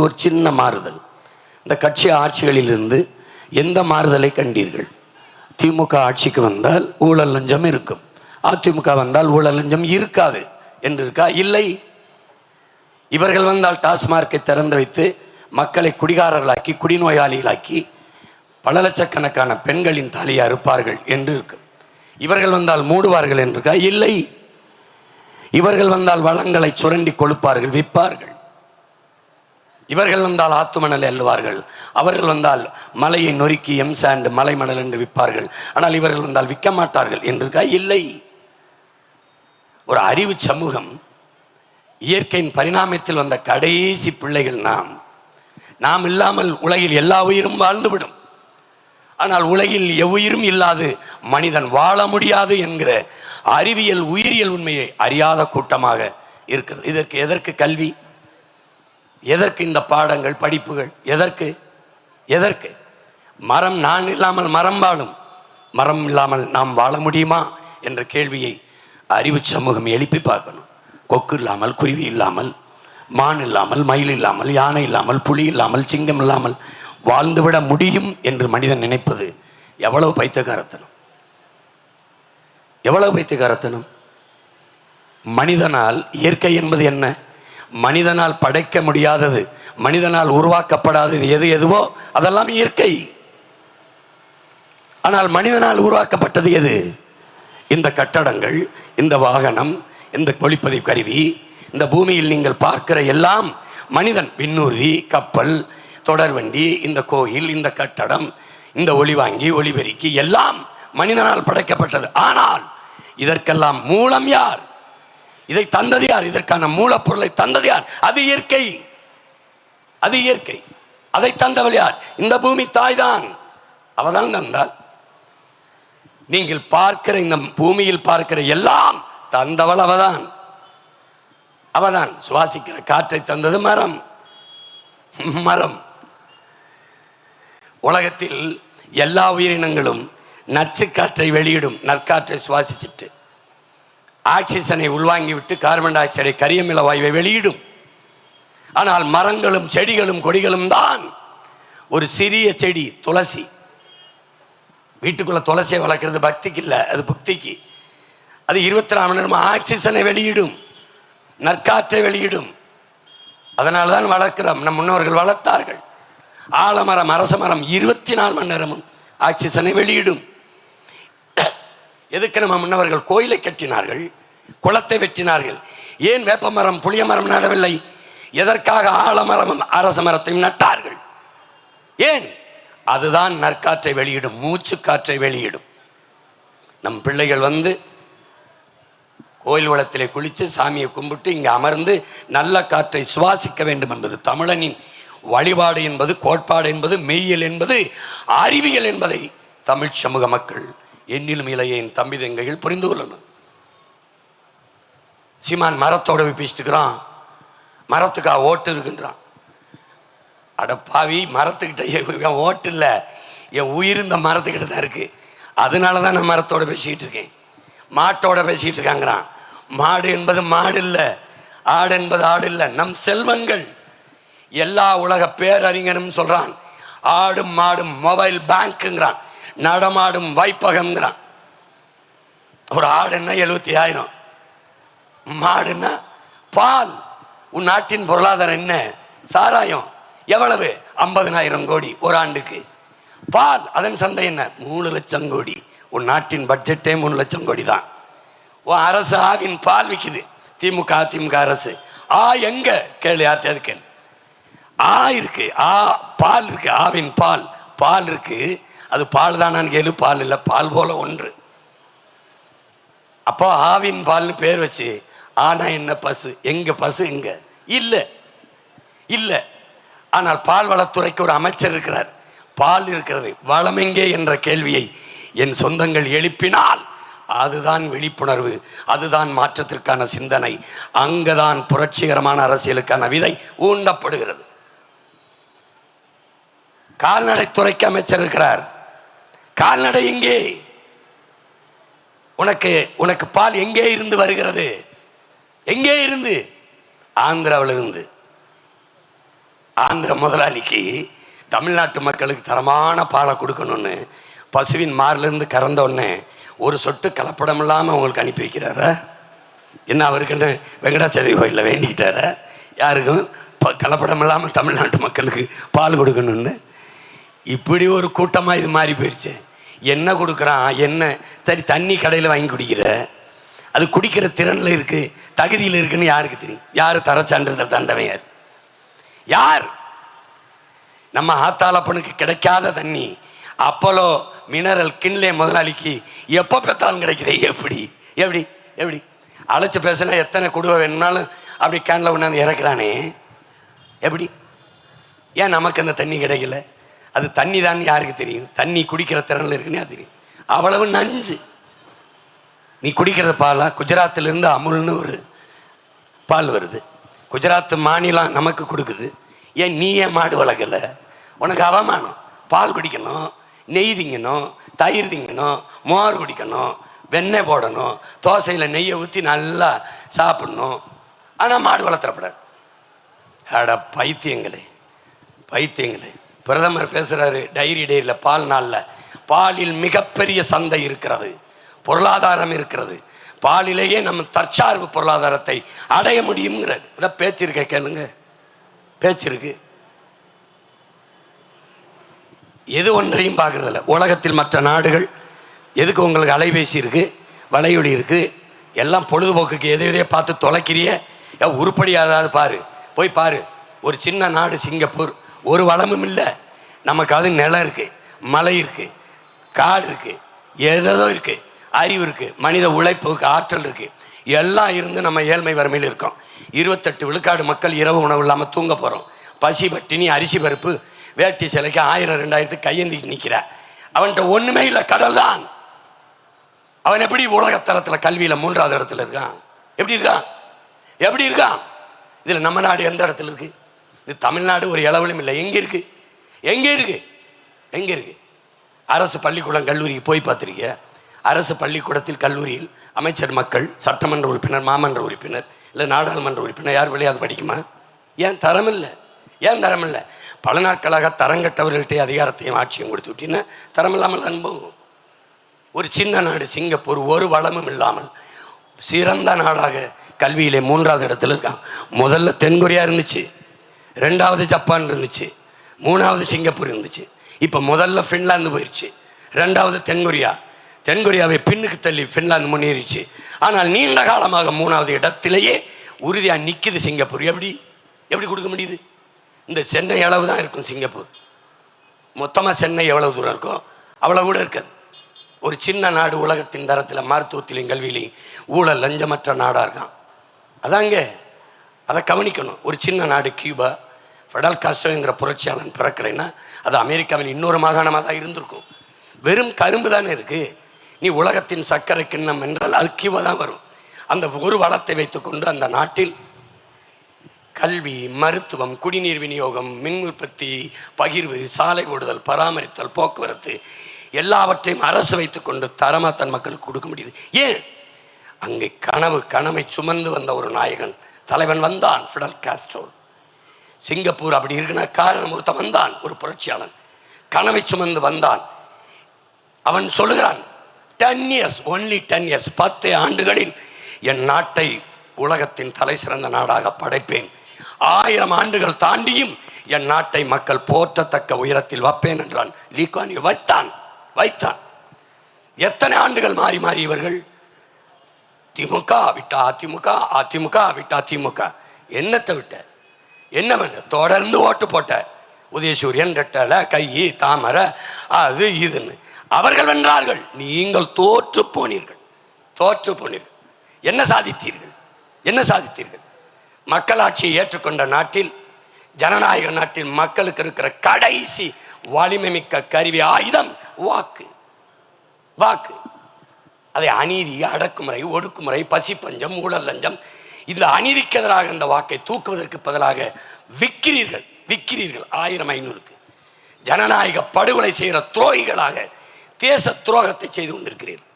ஒரு சின்ன மாறுதல். இந்த கட்சி ஆட்சிகளிலிருந்து எந்த மாறுதலை கண்டீர்கள்? திமுக ஆட்சிக்கு வந்தால் ஊழல் லஞ்சம் இருக்கும், அதிமுக வந்தால் ஊழல் லஞ்சம் இருக்காது என்று இருக்கா? இல்லை. இவர்கள் வந்தால் டாஸ்மார்க்கை திறந்து வைத்து மக்களை குடிகாரர்களாக்கி குடிநோயாளிகளாக்கி பல லட்சக்கணக்கான பெண்களின் தாலியை அறுப்பார்கள் என்று இருக்கு. இவர்கள் வந்தால் மூடுவார்கள் என்று இருக்கா? இல்லை. இவர்கள் வந்தால் வளங்களை சுரண்டி கொழுப்பார்கள், விற்பார்கள். இவர்கள் வந்தால் ஆத்துமணல் அள்ளுவார்கள், அவர்கள் வந்தால் மலையை நொறுக்கி எம்சாண்ட் மலை மணல் என்று விற்பார்கள். ஆனால் இவர்கள் வந்தால் விற்க மாட்டார்கள் என்று இல்லை. ஒரு அறிவு சமூகம், இயற்கையின் பரிணாமத்தில் வந்த கடைசி பிள்ளைகள் நாம் இல்லாமல் உலகில் எல்லா உயிரும் வாழ்ந்துவிடும். ஆனால் உலகில் எவ்வுயிரும் இல்லாது மனிதன் வாழ முடியாது என்கிற அறிவியல் உயிரியல் உண்மையை அறியாத கூட்டமாக இருக்கிறது. எதற்கு கல்வி? எதற்கு இந்த பாடங்கள் படிப்புகள்? எதற்கு மரம் நான் இல்லாமல் மரம் வாழும், மரம் இல்லாமல் நாம் வாழ முடியுமா என்ற கேள்வியை அறிவு சமூகம் எழுப்பி பார்க்கணும். கொக்கு இல்லாமல், குருவி இல்லாமல், மான் இல்லாமல், மயில் இல்லாமல், யானை இல்லாமல், புலி இல்லாமல், சிங்கம் இல்லாமல் வாழ்ந்துவிட முடியும் என்று மனிதன் நினைப்பது எவ்வளவு பைத்தியக்காரத்தனம்! எவ்வளவு பைத்தியக்காரத்தனம்! மனிதனால் இயற்கை என்பது என்ன? மனிதனால் படைக்க முடியாதது, மனிதனால் உருவாக்கப்படாதது எதுவோ அதெல்லாம் இயற்கை. ஆனால் மனிதனால் உருவாக்கப்பட்டது எது? இந்த கட்டடங்கள், இந்த வாகனம், இந்த ஒளிப்பதிவு கருவி, இந்த பூமியில் நீங்கள் பார்க்கிற எல்லாம் மனிதன். விண்ணூர்தி, கப்பல், தொடர்வண்டி, இந்த கோயில், இந்த கட்டடம், இந்த ஒளிவாங்கி, ஒளிபெருக்கி எல்லாம் மனிதனால் படைக்கப்பட்டது. ஆனால் இதற்கெல்லாம் மூலம் யார்? இதை தந்தது யார்? இதற்கான மூலப்பொருளை தந்தது யார்? அது இயற்கை. அது இயற்கை. அதை தந்தவள் யார்? இந்த பூமி தாய் தான். அவதான் தந்தாள். நீங்கள் பார்க்கிற இந்த பூமியில் பார்க்கிற எல்லாம் தந்தவள் அவதான். அவதான். சுவாசிக்கிற காற்றை தந்தது மரம். உலகத்தில் எல்லா உயிரினங்களும் நச்சு காற்றை வெளியிடும், நற்காற்றை சுவாசிச்சுட்டு ஆக்சிஜனை உள்வாங்கிவிட்டு கார்பன் டை ஆக்சைடை, கரியமில வாயுவை வெளியிடும். ஆனால் மரங்களும் செடிகளும் கொடிகளும் தான். ஒரு சிறிய செடி துளசி, வீட்டுக்குள்ள துளசியை வளர்க்கிறது பக்திக்கு இல்லை, அது புக்திக்கு. அது 24 மணி நேரம் ஆக்சிஜனை வெளியிடும், நற்காற்றை வெளியிடும். அதனால தான் வளர்க்கிறோம். நம் முன்னோர்கள் வளர்த்தார்கள். ஆலமரம், அரச மரம் 24 மணி நேரமும் ஆக்சிஜனை வெளியிடும். எதுக்கு நம்ம முன்னவர்கள் கோயிலை கட்டினார்கள், குளத்தை வெட்டினார்கள்? ஏன் வேப்ப மரம், புளிய மரம் நடவில்லை? எதற்காக ஆலமரமும் அரச மரத்தையும் நட்டார்கள்? ஏன்? அதுதான் நற்காற்றை வெளியிடும், மூச்சு காற்றை வெளியிடும். நம் பிள்ளைகள் கோயில் குளத்திலே குளித்து சாமியை கும்பிட்டு இங்கே அமர்ந்து நல்ல காற்றை சுவாசிக்க வேண்டும் என்பது தமிழனின் வழிபாடு என்பது, கோட்பாடு என்பது, மெய்யல் என்பது, அறிவியல் என்பதை தமிழ் சமூக மக்கள் என்னிலும் இளையன் தம்பி தங்கைகள் புரிந்து கொள்ளணும். சீமான் மரத்தோட பேசிட்டுக்கிறான், மரத்துக்காக ஓட்டு இருக்குன்றான். அடப்பாவி, மரத்துக்கிட்ட ஓட்டு இல்லை, என் உயிர் இந்த மரத்துக்கிட்ட தான் இருக்கு. அதனால தான் நான் மரத்தோட பேசிக்கிட்டு இருக்கேன். மாட்டோட பேசிக்கிட்டு இருக்காங்கிறான். மாடு என்பது மாடு இல்லை, ஆடு என்பது ஆடு இல்லை, நம் செல்வங்கள். எல்லா உலக பேரறிஞரும் சொல்றான், ஆடும் மாடும் மொபைல் பேங்க்குங்கிறான், நடமாடும் வைப்பகம்ங்கிறான். ஒரு ஆடுன்னா 70,000, மாடுன்னா பால். உன் நாட்டின் பொருளாதாரம் என்ன? சாராயம் எவ்வளவு? 50,000 கோடி ஒரு ஆண்டுக்கு. பால், அதன் சந்தை என்ன? 3 லட்சம் கோடி. உன் நாட்டின் பட்ஜெட்டே 3 லட்சம் கோடி தான். உன் அரசு ஆவின் பால் விற்குது, திமுக அதிமுக அரசு. எங்க கேளு, யார்கிட்ட கேளு. இருக்கு, பால் இருக்கு, ஆவின் பால் இருக்கு. அது பால் தானான்னு கேளு, பால் இல்லை, பால் போல ஒன்று. அப்போ ஆவின் பால்னு பேர் வச்சு, ஆனா என்ன பசு? எங்க பசு? எங்க இல்லை. ஆனால் பால் வளத்துறைக்கு ஒரு அமைச்சர் இருக்கிறார். பால் இருக்கிறது, வளம் எங்கே என்ற கேள்வியை என் சொந்தங்கள் எழுப்பினால் அதுதான் விழிப்புணர்வு, அதுதான் மாற்றத்திற்கான சிந்தனை. அங்கதான் புரட்சிகரமான அரசியலுக்கான விதை ஊண்டப்படுகிறது. கால்நடைத்துறைக்கு அமைச்சர் இருக்கிறார். கால்நடை எங்கே? உனக்கு பால் எங்கே இருந்து வருகிறது? எங்கே இருந்து? ஆந்திராவில் இருந்து. ஆந்திர முதலாளிக்கு தமிழ்நாட்டு மக்களுக்கு தரமான பாலை கொடுக்கணும்னு பசுவின் மாரிலிருந்து கறந்தோடனே ஒரு சொட்டு கலப்படம் இல்லாமல் அவங்களுக்கு அனுப்பி வைக்கிறாரா? என்ன அவருக்குன்னு வெங்கடாச்சலபதி கோயிலில் வேண்டிக்கிட்டாரா யாருக்கும் கலப்படம் இல்லாமல் தமிழ்நாட்டு மக்களுக்கு பால் கொடுக்கணும்னு? இப்படி ஒரு கூட்டமாக இது மாறி போயிடுச்சு. என்ன கொடுக்குறான்? என்ன சரி, தண்ணி கடையில் வாங்கி குடிக்கிற, அது குடிக்கிற திறனில் இருக்குது, தகுதியில் இருக்குன்னு யாருக்கு தெரியும்? யார் தர சான்றிதழ் தந்தவன் யார்? யார்? நம்ம ஆத்தாளப்பனுக்கு கிடைக்காத தண்ணி அப்போலோ மினரல் கிண்லே முதலாளிக்கு எப்போ பெற்றாலும் கிடைக்குது. எப்படி எப்படி எப்படி அழைச்சி பேசினா எத்தனை குடுவை வேணும்னாலும் அப்படி கேனில் கொண்டாந்து இறக்குறானே, எப்படி? ஏன் நமக்கு அந்த தண்ணி கிடைக்கல? அது தண்ணி தான் யாருக்கு தெரியும்? தண்ணி குடிக்கிற திறனில் இருக்குன்னு அது தெரியும். அவ்வளவு நஞ்சு. நீ குடிக்கிறது பாலா? குஜராத்திலிருந்து அமுல்னு ஒரு பால் வருது, குஜராத் மாநிலம் நமக்கு கொடுக்குது. ஏன் நீ ஏன் மாடு வளர்க்கலை? உனக்கு அவமானம். பால் குடிக்கணும், நெய் திங்கணும், தயிர் திங்கணும், மோர் குடிக்கணும், வெண்ணெய் போடணும், தோசையில் நெய்யை ஊற்றி நல்லா சாப்பிடணும். ஆனால் மாடு வளர்த்துறப்படாது. அட பைத்தியங்களே பைத்தியங்களே. பிரதமர் பேசுகிறாரு டைரியில் பால் நாளில், பாலில் மிகப்பெரிய சந்தை இருக்கிறது, பொருளாதாரம் இருக்கிறது, பாலிலேயே நம்ம தற்சார்பு பொருளாதாரத்தை அடைய முடியுங்கிறது. இதை பேச்சு இருக்க கேளுங்க, பேச்சு இருக்கு. எது ஒன்றையும் பார்க்குறதில்ல. உலகத்தில் மற்ற நாடுகள் எதுக்கு உங்களுக்கு அலைபேசி இருக்குது, வலையொலி இருக்குது, எல்லாம் பொழுதுபோக்குக்கு எதை எதையே பார்த்து தொலைக்கிறிய உருப்படியாதாவது பாரு, போய் பாரு. ஒரு சின்ன நாடு சிங்கப்பூர், ஒரு வளமும் இல்லை. நமக்கு அது நிலம் இருக்குது, மலை இருக்குது, காடு இருக்குது, ஏதோ இருக்குது, அறிவு இருக்குது, மனித உழைப்புக்கு ஆற்றல் இருக்குது, எல்லாம் இருந்து நம்ம ஏழ்மை வறுமையில் இருக்கோம். 28 விழுக்காடு மக்கள் இரவு உணவு இல்லாமல் தூங்க போகிறோம். பசி பட்டினி, அரிசி பருப்பு, வேட்டி சிலைக்கு 1000 2000 கையேந்திக்கு நிற்கிற அவன்கிட்ட ஒன்றுமே இல்லை, கடல் தான். அவன் எப்படி உலகத்தரத்தில் கல்வியில் 3வது இடத்துல இருக்கான்? எப்படி இருக்கான்? எப்படி இருக்கான்? இதில் நம்ம நாடு எந்த இடத்துல இருக்குது? இது தமிழ்நாடு ஒரு இளவலும் இல்லை. எங்கே இருக்குது? எங்கே இருக்குது? எங்கே இருக்குது? அரசு பள்ளிக்கூடம் கல்லூரிக்கு போய் பார்த்துருக்கிய? அரசு பள்ளிக்கூடத்தில் கல்லூரியில் அமைச்சர் மக்கள், சட்டமன்ற உறுப்பினர், மாமன்ற உறுப்பினர், இல்லை நாடாளுமன்ற உறுப்பினர் யார் விளையாது படிக்குமா? ஏன் தரம் இல்லை? ஏன் தரம் இல்லை? பல நாட்களாக தரங்கட்டவர்கள்ட்டே அதிகாரத்தையும் ஆட்சியும் கொடுத்து விட்டீங்கன்னா தரம் இல்லாமல் தான் போகும். ஒரு சின்ன நாடு சிங்கப்பூர் ஒரு வளமும் இல்லாமல் சிறந்த நாடாக கல்வியிலே 3வது இடத்துல இருக்கான். முதல்ல தென்கொரியா இருந்துச்சு, 2வது ஜப்பான் இருந்துச்சு, 3வது சிங்கப்பூர் இருந்துச்சு. இப்போ முதல்ல ஃபின்லாந்து போயிடுச்சு, 2வது தென்கொரியா. தென்கொரியாவை பின்னுக்கு தள்ளி ஃபின்லாந்து முன்னேறிச்சு. ஆனால் நீண்ட காலமாக 3வது இடத்திலேயே உறுதியாக நிற்குது சிங்கப்பூர். எப்படி எப்படி கொடுக்க முடியுது? இந்த சென்னை அளவு தான் இருக்கும் சிங்கப்பூர். மொத்தமாக சென்னை எவ்வளவு தூரம் இருக்கோ அவ்வளோ கூட இருக்காது. ஒரு சின்ன நாடு உலகத்தின் தரத்தில் மருத்துவத்திலையும் கல்வியிலையும் ஊழல் லஞ்சமற்ற நாடாக இருக்கான். அதாங்க, அதை கவனிக்கணும். ஒரு சின்ன நாடு கியூபா, ஃபெடல் காஸ்ட்ரோங்கிற புரட்சியாளன் பிறக்கலைன்னா அது அமெரிக்காவின் இன்னொரு மாகாணமாக தான் இருந்திருக்கும். வெறும் கரும்பு தானே இருக்குது. நீ உலகத்தின் சர்க்கரை கிண்ணம் என்றால் அது கியூபா தான் வரும். அந்த ஒரு வளத்தை வைத்துக்கொண்டு அந்த நாட்டில் கல்வி, மருத்துவம், குடிநீர் விநியோகம், மின் உற்பத்தி, பகிர்வு, சாலை ஓடுதல், பராமரித்தல், போக்குவரத்து எல்லாவற்றையும் அரசு வைத்துக்கொண்டு தரமாக தன் மக்களுக்கு கொடுக்க முடியுது. ஏன்? அங்கே கனவை சுமந்து வந்த ஒரு நாயகன் தலைவன் வந்தான், ஃபிடல் காஸ்ட்ரோ. சிங்கப்பூர் அப்படி இருக்குன்னா காரணம் ஒருத்தன் வந்தான், ஒரு புரட்சியாளன் கனவை சுமந்து வந்தான். அவன் சொல்லுகிறான் 10 years, only 10 years, 10 ஆண்டுகளில் என் நாட்டை உலகத்தின் தலை சிறந்த நாடாக படைப்பேன், 1000 ஆண்டுகள் தாண்டியும் என் நாட்டை மக்கள் போற்றத்தக்க உயரத்தில் வைப்பேன் என்றான். லீ குவான் யூ வைத்தான். எத்தனை ஆண்டுகள் மாறி மாறி இவர்கள் திமுக விட்டா அதிமுக, அதிமுக விட்டா திமுக. என்னத்தை விட்ட? என்ன பண்ண? தொடர்ந்து ஓட்டு போட்ட. உதயசூரியன், ரெட்டலை, கையி, தாமரை, அது இதுன்னு அவர்கள் வென்றார்கள். நீங்கள் தோற்று போனீர்கள். என்ன சாதித்தீர்கள்? என்ன சாதித்தீர்கள்? மக்களாட்சியை ஏற்றுக்கொண்ட நாட்டில், ஜனநாயக நாட்டில் மக்களுக்கு இருக்கிற கடைசி வலிமை மிக்க கருவி ஆயுதம் வாக்கு. அதை அநீதி, அடக்குமுறை, ஒடுக்குமுறை, பசிப்பஞ்சம், ஊழல் லஞ்சம், இந்த அநீதிக்கு எதிராக இந்த வாக்கை தூக்குவதற்கு பதிலாக விற்கிறீர்கள் 1500க்கு. ஜனநாயக படுகொலை செய்கிற துரோகிகளாக தேச துரோகத்தை செய்து கொண்டிருக்கிறீர்கள்.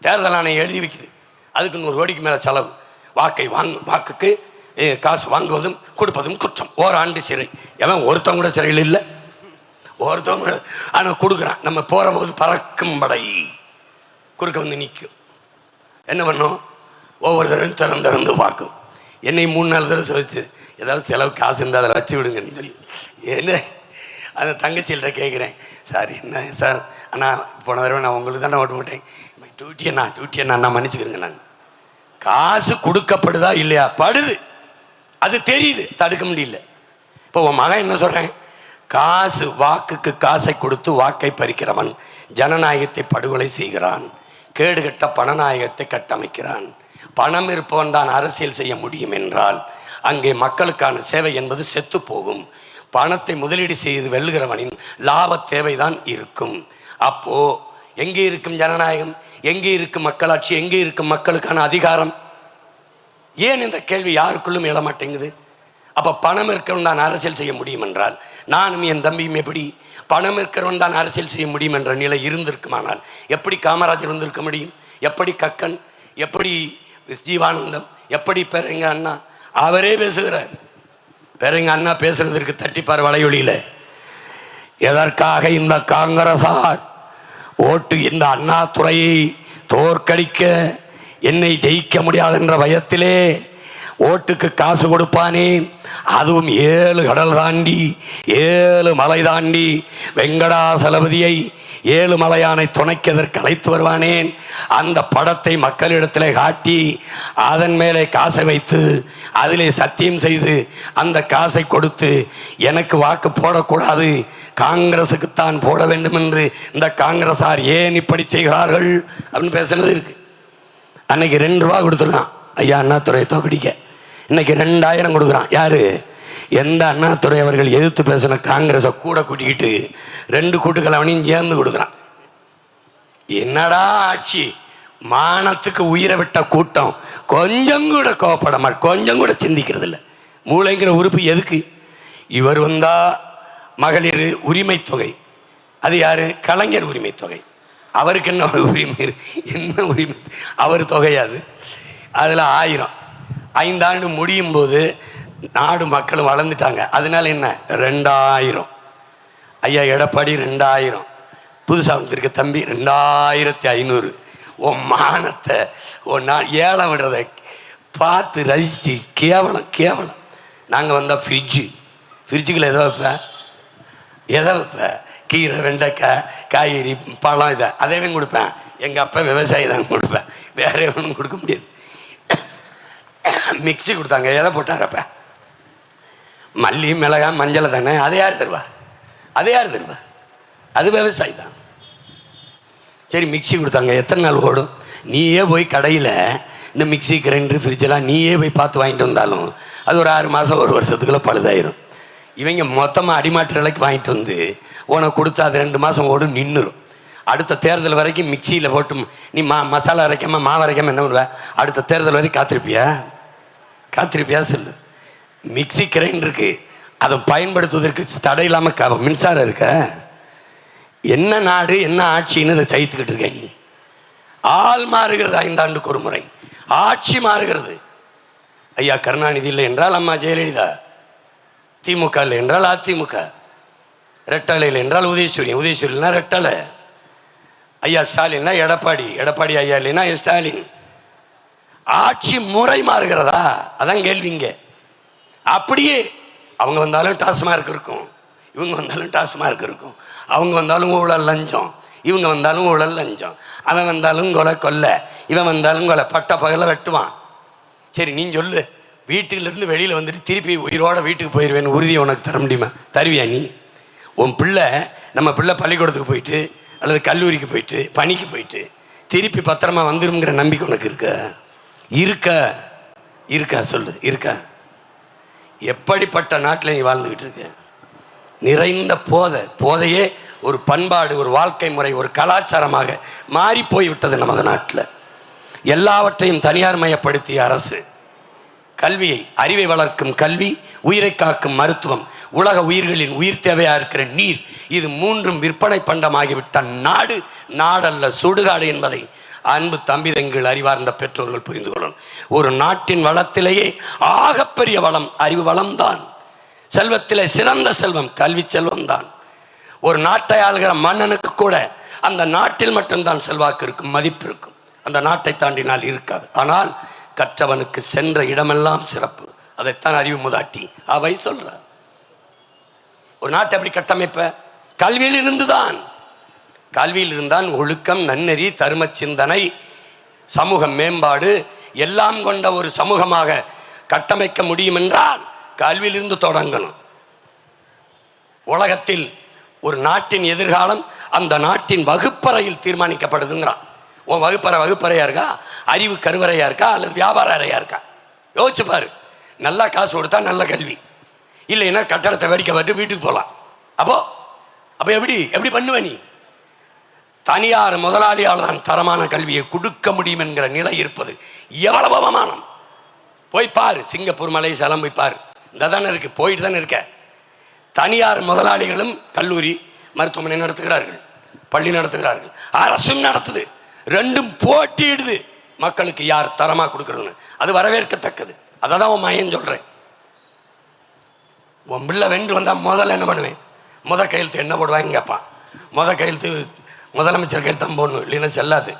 தேர்தல் ஆணையம் எழுதி வைக்குது, அதுக்கு 100 கோடிக்கு மேலே செலவு. வாக்குக்கு காசு வாங்குவதும் கொடுப்பதும் குற்றம், ஓராண்டு சிறை. எவன் ஒருத்தவங்க கூட சிறையில் இல்லை, ஒருத்தவங்க. ஆனால் கொடுக்குறான். நம்ம போகிற போது பறக்கும் படை குறுக்க வந்து நிற்கும். என்ன பண்ணும்? ஒவ்வொரு தடவையும் திறந்து பார்க்கும். என்னை 3-4 தடவை சொல்லிச்சு, ஏதாவது செலவு காசு இருந்தால் அதில் வச்சு விடுங்கன்னு சொல்லி. என்ன அந்த தங்கச்சியில்ட்ட கேட்குறேன், சார் என்ன சார், அண்ணா போன தடவை நான் உங்களுக்கு தானே ஓட்டு போட்டேன், டியூட்டி நான் மன்னிச்சுக்கிறேங்க. நான் காசு கொடுக்கப்படுதா இல்லையா? படுது, அது தெரியுது, தடுக்க முடியல. இப்போ உன் மகன் என்ன சொல்கிறேன், காசு வாக்குக்கு காசை கொடுத்து வாக்கை பறிக்கிறவன் ஜனநாயகத்தை படுகொலை செய்கிறான், கேடுகட்ட பணநாயகத்தை கட்டமைக்கிறான். பணம் இருப்பவன் தான் அரசியல் செய்ய முடியும் என்றால் அங்கே மக்களுக்கான சேவை என்பது செத்து போகும். பணத்தை முதலீடு செய்து வெல்லுகிறவனின் லாப தேவைதான் இருக்கும். அப்போ எங்கே இருக்கும் ஜனநாயகம்? எங்கே இருக்கும் மக்களாட்சி? எங்கே இருக்கும் மக்களுக்கான அதிகாரம்? ஏன் இந்த கேள்வி யாருக்குள்ளும் எழ மாட்டேங்குது? அப்போ பணம் இருக்கிறவன் தான் அரசியல் செய்ய முடியும் என்றால் நானும் என் தம்பியும் எப்படி பணம் இருக்கிறவன் தான் அரசியல் செய்ய முடியும் என்ற நிலை இருந்திருக்குமானால் எப்படி காமராஜர் வந்திருக்க முடியும்? எப்படி கக்கன்? எப்படி ஜீவானந்தம்? எப்படி பேரங்க அண்ணா? அவரே பேசுகிறார். பேரங்க அண்ணா பேசுறதற்கு தட்டிப்பார் வலையொலியில். எதற்காக இந்த காங்கிரசார் ஓட்டு இந்த அண்ணா துறையை தோற்கடிக்க என்னை ஜெயிக்க முடியாது என்ற பயத்திலே ஓட்டுக்கு காசு கொடுப்பானேன், அதுவும் 7 கடல் தாண்டி 7 மலை தாண்டி வெங்கடாசலபதியை 7 மலையானை துணைக்கதற்கு அழைத்து வருவானேன். அந்த படத்தை மக்களிடத்தில் காட்டி அதன் மேலே காசை வைத்து அதிலே சத்தியம் செய்து அந்த காசை கொடுத்து எனக்கு வாக்கு போடக்கூடாது, காங்கிரஸுக்குத்தான் போட வேண்டும் என்று இந்த காங்கிரஸார் ஏன் இப்படி செய்கிறார்கள் அப்படின்னு பேசுனது இருக்கு. அன்னைக்கு 2 ரூபா கொடுத்துருக்கான் ஐயா அண்ணாதுரை தோக்கடிக்க. இன்னைக்கு 2000 கொடுக்குறான். யாரு? எந்த அண்ணாதுரை அவர்கள் எதிர்த்து பேசின காங்கிரஸை கூட கூட்டிக்கிட்டு 2 கூட்டுக்கலவனையும் சேர்ந்து கொடுக்குறான். என்னடா ஆட்சி! மானத்துக்கு உயிரை விட்ட கூட்டம் கொஞ்சம் கூட கோவப்பட மாட்டேன், கொஞ்சம் கூட சிந்திக்கிறது இல்லை. மூளைங்கிற உறுப்பு எதுக்கு? இவர் வந்தா மகளிர் உரிமை தொகை, அது யாரு? கலைஞர் உரிமை தொகை. அவருக்கு என்ன உரிமை? என்ன உரிமை? அவர் தொகையாது. அதில் 1000 5 ஆண்டு முடியும் போது நாடு மக்களும் வளர்ந்துட்டாங்க. அதனால என்ன 2000. ஐயா எடப்பாடி 2000. புதுசாக வந்திருக்க தம்பி 2500. உன் மானத்தை நான் ஏழை விடுறதை பார்த்து ரசித்து கேவலம் கேவலம். நாங்கள் வந்தால் ஃப்ரிட்ஜுக்குள்ள எதை வைப்பேன் கீரை வெண்டைக்காய் காய்கறி பழம் இதை அதேவே கொடுப்பேன். எங்கள் அப்பா விவசாயி தான் கொடுப்பேன், வேற ஒன்றும் கொடுக்க முடியாது. மிக்சி கொடுத்தாங்க, எதை போட்டாரப்ப? மல்லி மிளகாய் மஞ்சள் தானே. அதை யார் தருவா? அது விவசாயி தான். சரி மிக்சி கொடுத்தாங்க, எத்தனை நாள் ஓடும்? நீயே போய் கடையில் இந்த மிக்சி கிரைண்டர் ஃப்ரிட்ஜெல்லாம் நீயே போய் பார்த்து வாங்கிட்டு வந்தாலும் அது ஒரு 6 மாதம் 1 வருஷத்துக்குள்ளே பழுதாயிரும். இவங்க மொத்தமாக அடிமாட்டு விலைக்கு வாங்கிட்டு வந்து உனக்கு கொடுத்தா அது 2 மாதம் ஓடும், நின்றுடும். அடுத்த தேர்தல் வரைக்கும் மிக்சியில் போட்டு நீ மசாலா அரைக்காமல் மாவு அரைக்காமல் என்ன பண்ணுவ? அடுத்த தேர்தல் வரைக்கும் காத்திருப்பியா சொல்லு. மிக்சி கிரைண்டருக்கு அதை பயன்படுத்துவதற்கு தடை இல்லாமல் மின்சாரம் இருக்க. என்ன நாடு என்ன ஆட்சின்னு அதை சைத்துக்கிட்டு இருக்க நீ? ஆள் மாறுகிறது 5 ஆண்டுக்கு ஒரு முறை, ஆட்சி மாறுகிறது. ஐயா கருணாநிதி இல்லை என்றால் அம்மா ஜெயலலிதா, திமுக இல்லை என்றால் அதிமுக, ரெட்டலை இல்லை என்றால் உதயசூரியன் ரெட்டலை, ஐயா ஸ்டாலின்னா எடப்பாடி ஐயா இல்லைன்னா ஸ்டாலின். ஆட்சி முறை மாறுகிறதா? அதான் கேள்விங்க. அப்படியே அவங்க வந்தாலும் டாஸ்மார்க் இருக்கும், இவங்க வந்தாலும் டாஸ்மார்க் இருக்கும், அவங்க வந்தாலும் ஊழல் லஞ்சம், இவங்க வந்தாலும் ஊழல் லஞ்சம், அவன் வந்தாலும் கொலை, இவன் வந்தாலும் கொலை, பட்ட பகல வெட்டுவான். சரி நீ சொல்லு, வீட்டுலேருந்து வெளியில் வந்துட்டு திருப்பி உயிரோட வீட்டுக்கு போயிடுவேன்னு உறுதியை உனக்கு தர முடியுமா? தருவியா நீ? உன் பிள்ளை நம்ம பிள்ளை பள்ளிக்கூடத்துக்கு போயிட்டு அல்லது கல்லூரிக்கு போயிட்டு பணிக்கு போயிட்டு திருப்பி பத்திரமா வந்துருங்கிற நம்பிக்கை உனக்கு இருக்கா சொல்லு, இருக்கா? எப்படிப்பட்ட நாட்டில் நீ வாழ்ந்துக்கிட்டு இருக்க? நிறைந்த போதையே ஒரு பண்பாடு, ஒரு வாழ்க்கை முறை, ஒரு கலாச்சாரமாக மாறி போய்விட்டது நமது நாட்டில். எல்லாவற்றையும் தனியார் மயப்படுத்திய அரசு, கல்வியை, அறிவை வளர்க்கும் கல்வி, உயிரை காக்கும் மருத்துவம், உலக உயிர்களின் உயிர் தேவையாக இருக்கிற நீர், இது 3ம் விற்பனை பண்டமாகிவிட்ட நாடல்ல சுடுகாடு என்பதை அன்பு தம்பி தங்கள் அறிவார்ந்த பெற்றோர்கள் புரிந்து கொள்ளணும். ஒரு நாட்டின் வளத்திலேயே ஆகப்பெரிய வளம் அறிவு வளம்தான். செல்வத்திலே சிறந்த செல்வம் கல்வி செல்வம் தான். ஒரு நாட்டை ஆளுகிற மன்னனுக்கு கூட அந்த நாட்டில் மட்டும்தான் செல்வாக்கு இருக்கும், மதிப்பு இருக்கும். அந்த நாட்டை தாண்டினால் இருக்காது. ஆனால் கற்றவனுக்கு சென்ற இடமெல்லாம் சிறப்பு. அதைத்தான் அறிவு மூதாட்டி அவை சொல்ற. ஒரு நாட்டை எப்படி கட்டமைப்ப? கல்வியில் இருந்துதான். கல்வியில் இருந்தான் ஒழுக்கம், நன்னெறி, தர்ம சிந்தனை, சமூக மேம்பாடு எல்லாம் கொண்ட ஒரு சமூகமாக கட்டமைக்க முடியும் என்றால் கல்வியிலிருந்து தொடங்கணும். உலகத்தில் ஒரு நாட்டின் எதிர்காலம் அந்த நாட்டின் வகுப்பறையில் தீர்மானிக்கப்படுதுங்கிறான். உன் வகுப்பறையா இருக்கா, அறிவு கருவறையா இருக்கா, அல்லது வியாபார அறையா இருக்கா? யோசிச்சு பாரு. நல்லா காசு கொடுத்தா நல்ல கல்வி, இல்லைன்னா கட்டடத்தை வேடிக்கை பார்த்து வீட்டுக்கு போகலாம். அப்போ எப்படி பண்ணுவ நீ? தனியார் முதலாளியால் தான் தரமான கல்வியை கொடுக்க முடியும் என்கிற நிலை இருப்பது எவ்வளவு அவமானம். போய் பாரு, சிங்கப்பூர், மலேசியாலாம் போய் பாரு. இந்த தானே இருக்கு, போயிட்டு தானே இருக்க. தனியார் முதலாளிகளும் கல்லூரி, மருத்துவமனை நடத்துகிறார்கள், பள்ளி நடத்துகிறார்கள், அரசும் நடத்துது. ரெண்டும் போட்டியிடுது மக்களுக்கு யார் தரமா கொடுக்கறதுன்னு. அது வரவேற்கத்தக்கது. அதை தான் உன் மையம் சொல்றேன். உன் பிள்ளை வென்று வந்தால் முதல்ல என்ன பண்ணுவேன்? கையெழுத்து என்ன போடுவாங்க கேட்பான். கையெழுத்து முதலமைச்சர் கையெழுத்து தான் போடணும், இல்லைன்னா செல்லாது.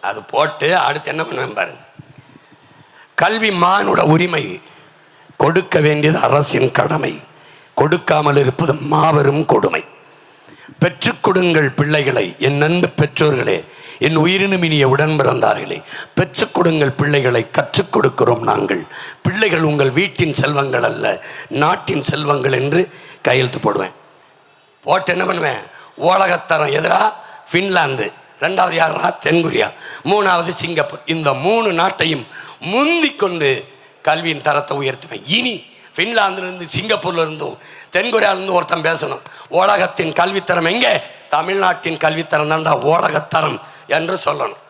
அது போட்டு அடுத்து என்ன பண்ணுவேன் பாருங்க. கல்வி மானுட உரிமை, கொடுக்க வேண்டியது அரசின் கடமை, கொடுக்காமல் இருப்பது மாபெரும் கொடுமை. பெற்றுக் கொடுங்கள் பிள்ளைகளை, என் அன்பு பெற்றோர்களே, என் உயிரினும் இனிய உடன் பிறந்தார்களே, பெற்றுக் கொடுங்கள் பிள்ளைகளை, கற்றுக் கொடுக்கிறோம் நாங்கள். பிள்ளைகள் உங்கள் வீட்டின் செல்வங்கள் அல்ல, நாட்டின் செல்வங்கள் என்று கையெழுத்து போடுவேன். போட்டு என்ன பண்ணுவேன்? உலகத்தரம் எதிராக ஃபின்லாந்து, ரெண்டாவது யாரா தென்கொரியா, மூணாவது சிங்கப்பூர். இந்த 3 நாட்டையும் முந்தி கொண்டு கல்வியின் தரத்தை உயர்த்துவேன். இனி ஃபின்லாந்துலேருந்து, சிங்கப்பூர்லேருந்தும், தென்கொரியாவிலேருந்து ஒருத்தன் பேசணும், உலகத்தின் கல்வித்தரம் எங்கே? தமிழ்நாட்டின் கல்வித்தரம் தான்டா உலகத்தரம் என்று சொல்லணும்.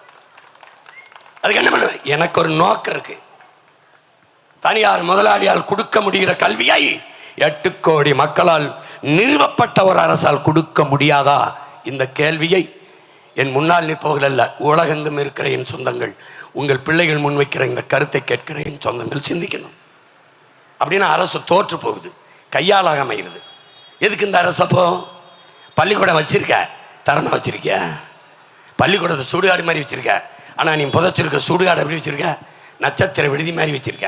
அதுக்கு என்ன பண்ணுவேன்? எனக்கு ஒரு நோக்கம் இருக்கு. தனியார் முதலாளியால் கொடுக்க முடிகிற கல்வியை 8 கோடி மக்களால் நிறுவப்பட்ட ஒரு அரசால் கொடுக்க முடியாதா? இந்த கேள்வியை என் முன்னால் நிற்பவர்கள் அல்ல, உலகெங்கும் இருக்கிற என் சொந்தங்கள், உங்கள் பிள்ளைகள் முன்வைக்கிற இந்த கருத்தை கேட்கிற என் சொந்தங்கள் சிந்திக்கணும். அப்படின்னா அரசு தோற்று போகுது, கையாளாக அமைகிறது. எதுக்கு இந்த அரசப்போ? பள்ளிக்கூடம் வச்சிருக்க, தரமா வச்சிருக்க, பள்ளிக்கூடத்தை சுடுகாடு மாதிரி வச்சிருக்க. ஆனால் நீ புதைச்சிருக்க சுடுகாடு எப்படி வச்சிருக்க? நட்சத்திர விடுதி மாதிரி வச்சிருக்க.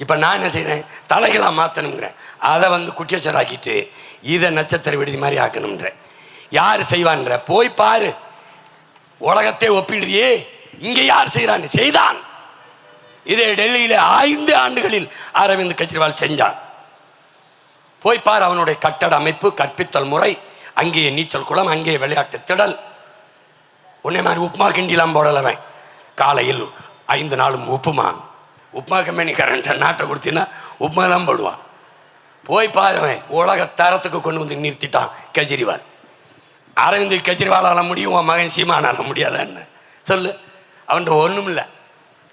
இப்போ நான் என்ன செய்கிறேன்? தலைகளாக மாற்றணுங்கிறேன். அதை குட்டியச்சராக்கிட்டு இதை நட்சத்திர விடுதி மாதிரி ஆக்கணும்ன்ற. யார் செய்வான்ற? போய் பாரு. உலகத்தை ஒப்பிடுறியே, இங்கே யார் செய்கிறான்னு? செய்தான். இதே டெல்லியில் 5 ஆண்டுகளில் அரவிந்த் கெஜ்ரிவால் செஞ்சான். போய் பார் அவனுடைய கட்டட அமைப்பு, கற்பித்தல் முறை, அங்கேயே நீச்சல் குளம், அங்கேயே விளையாட்டு திடல். உன்னை மாதிரி உப்புமா கிண்டிலாம் போடலவன். காலையில் 5 நாளும் உப்புமா கம்பெனி கரண்ட் நாட்டை கொடுத்தீங்கன்னா உப்புமா தான் போடுவான். போய் பாருவேன். உலக தரத்துக்கு கொண்டு வந்து நிறுத்திட்டான் கெஜ்ரிவால். அரவிந்த் கெஜ்ரிவாலால முடியும், உன் மகன் சீமானால முடியாதான்னு சொல்லு. அவன்கிட்ட ஒன்றும் இல்லை.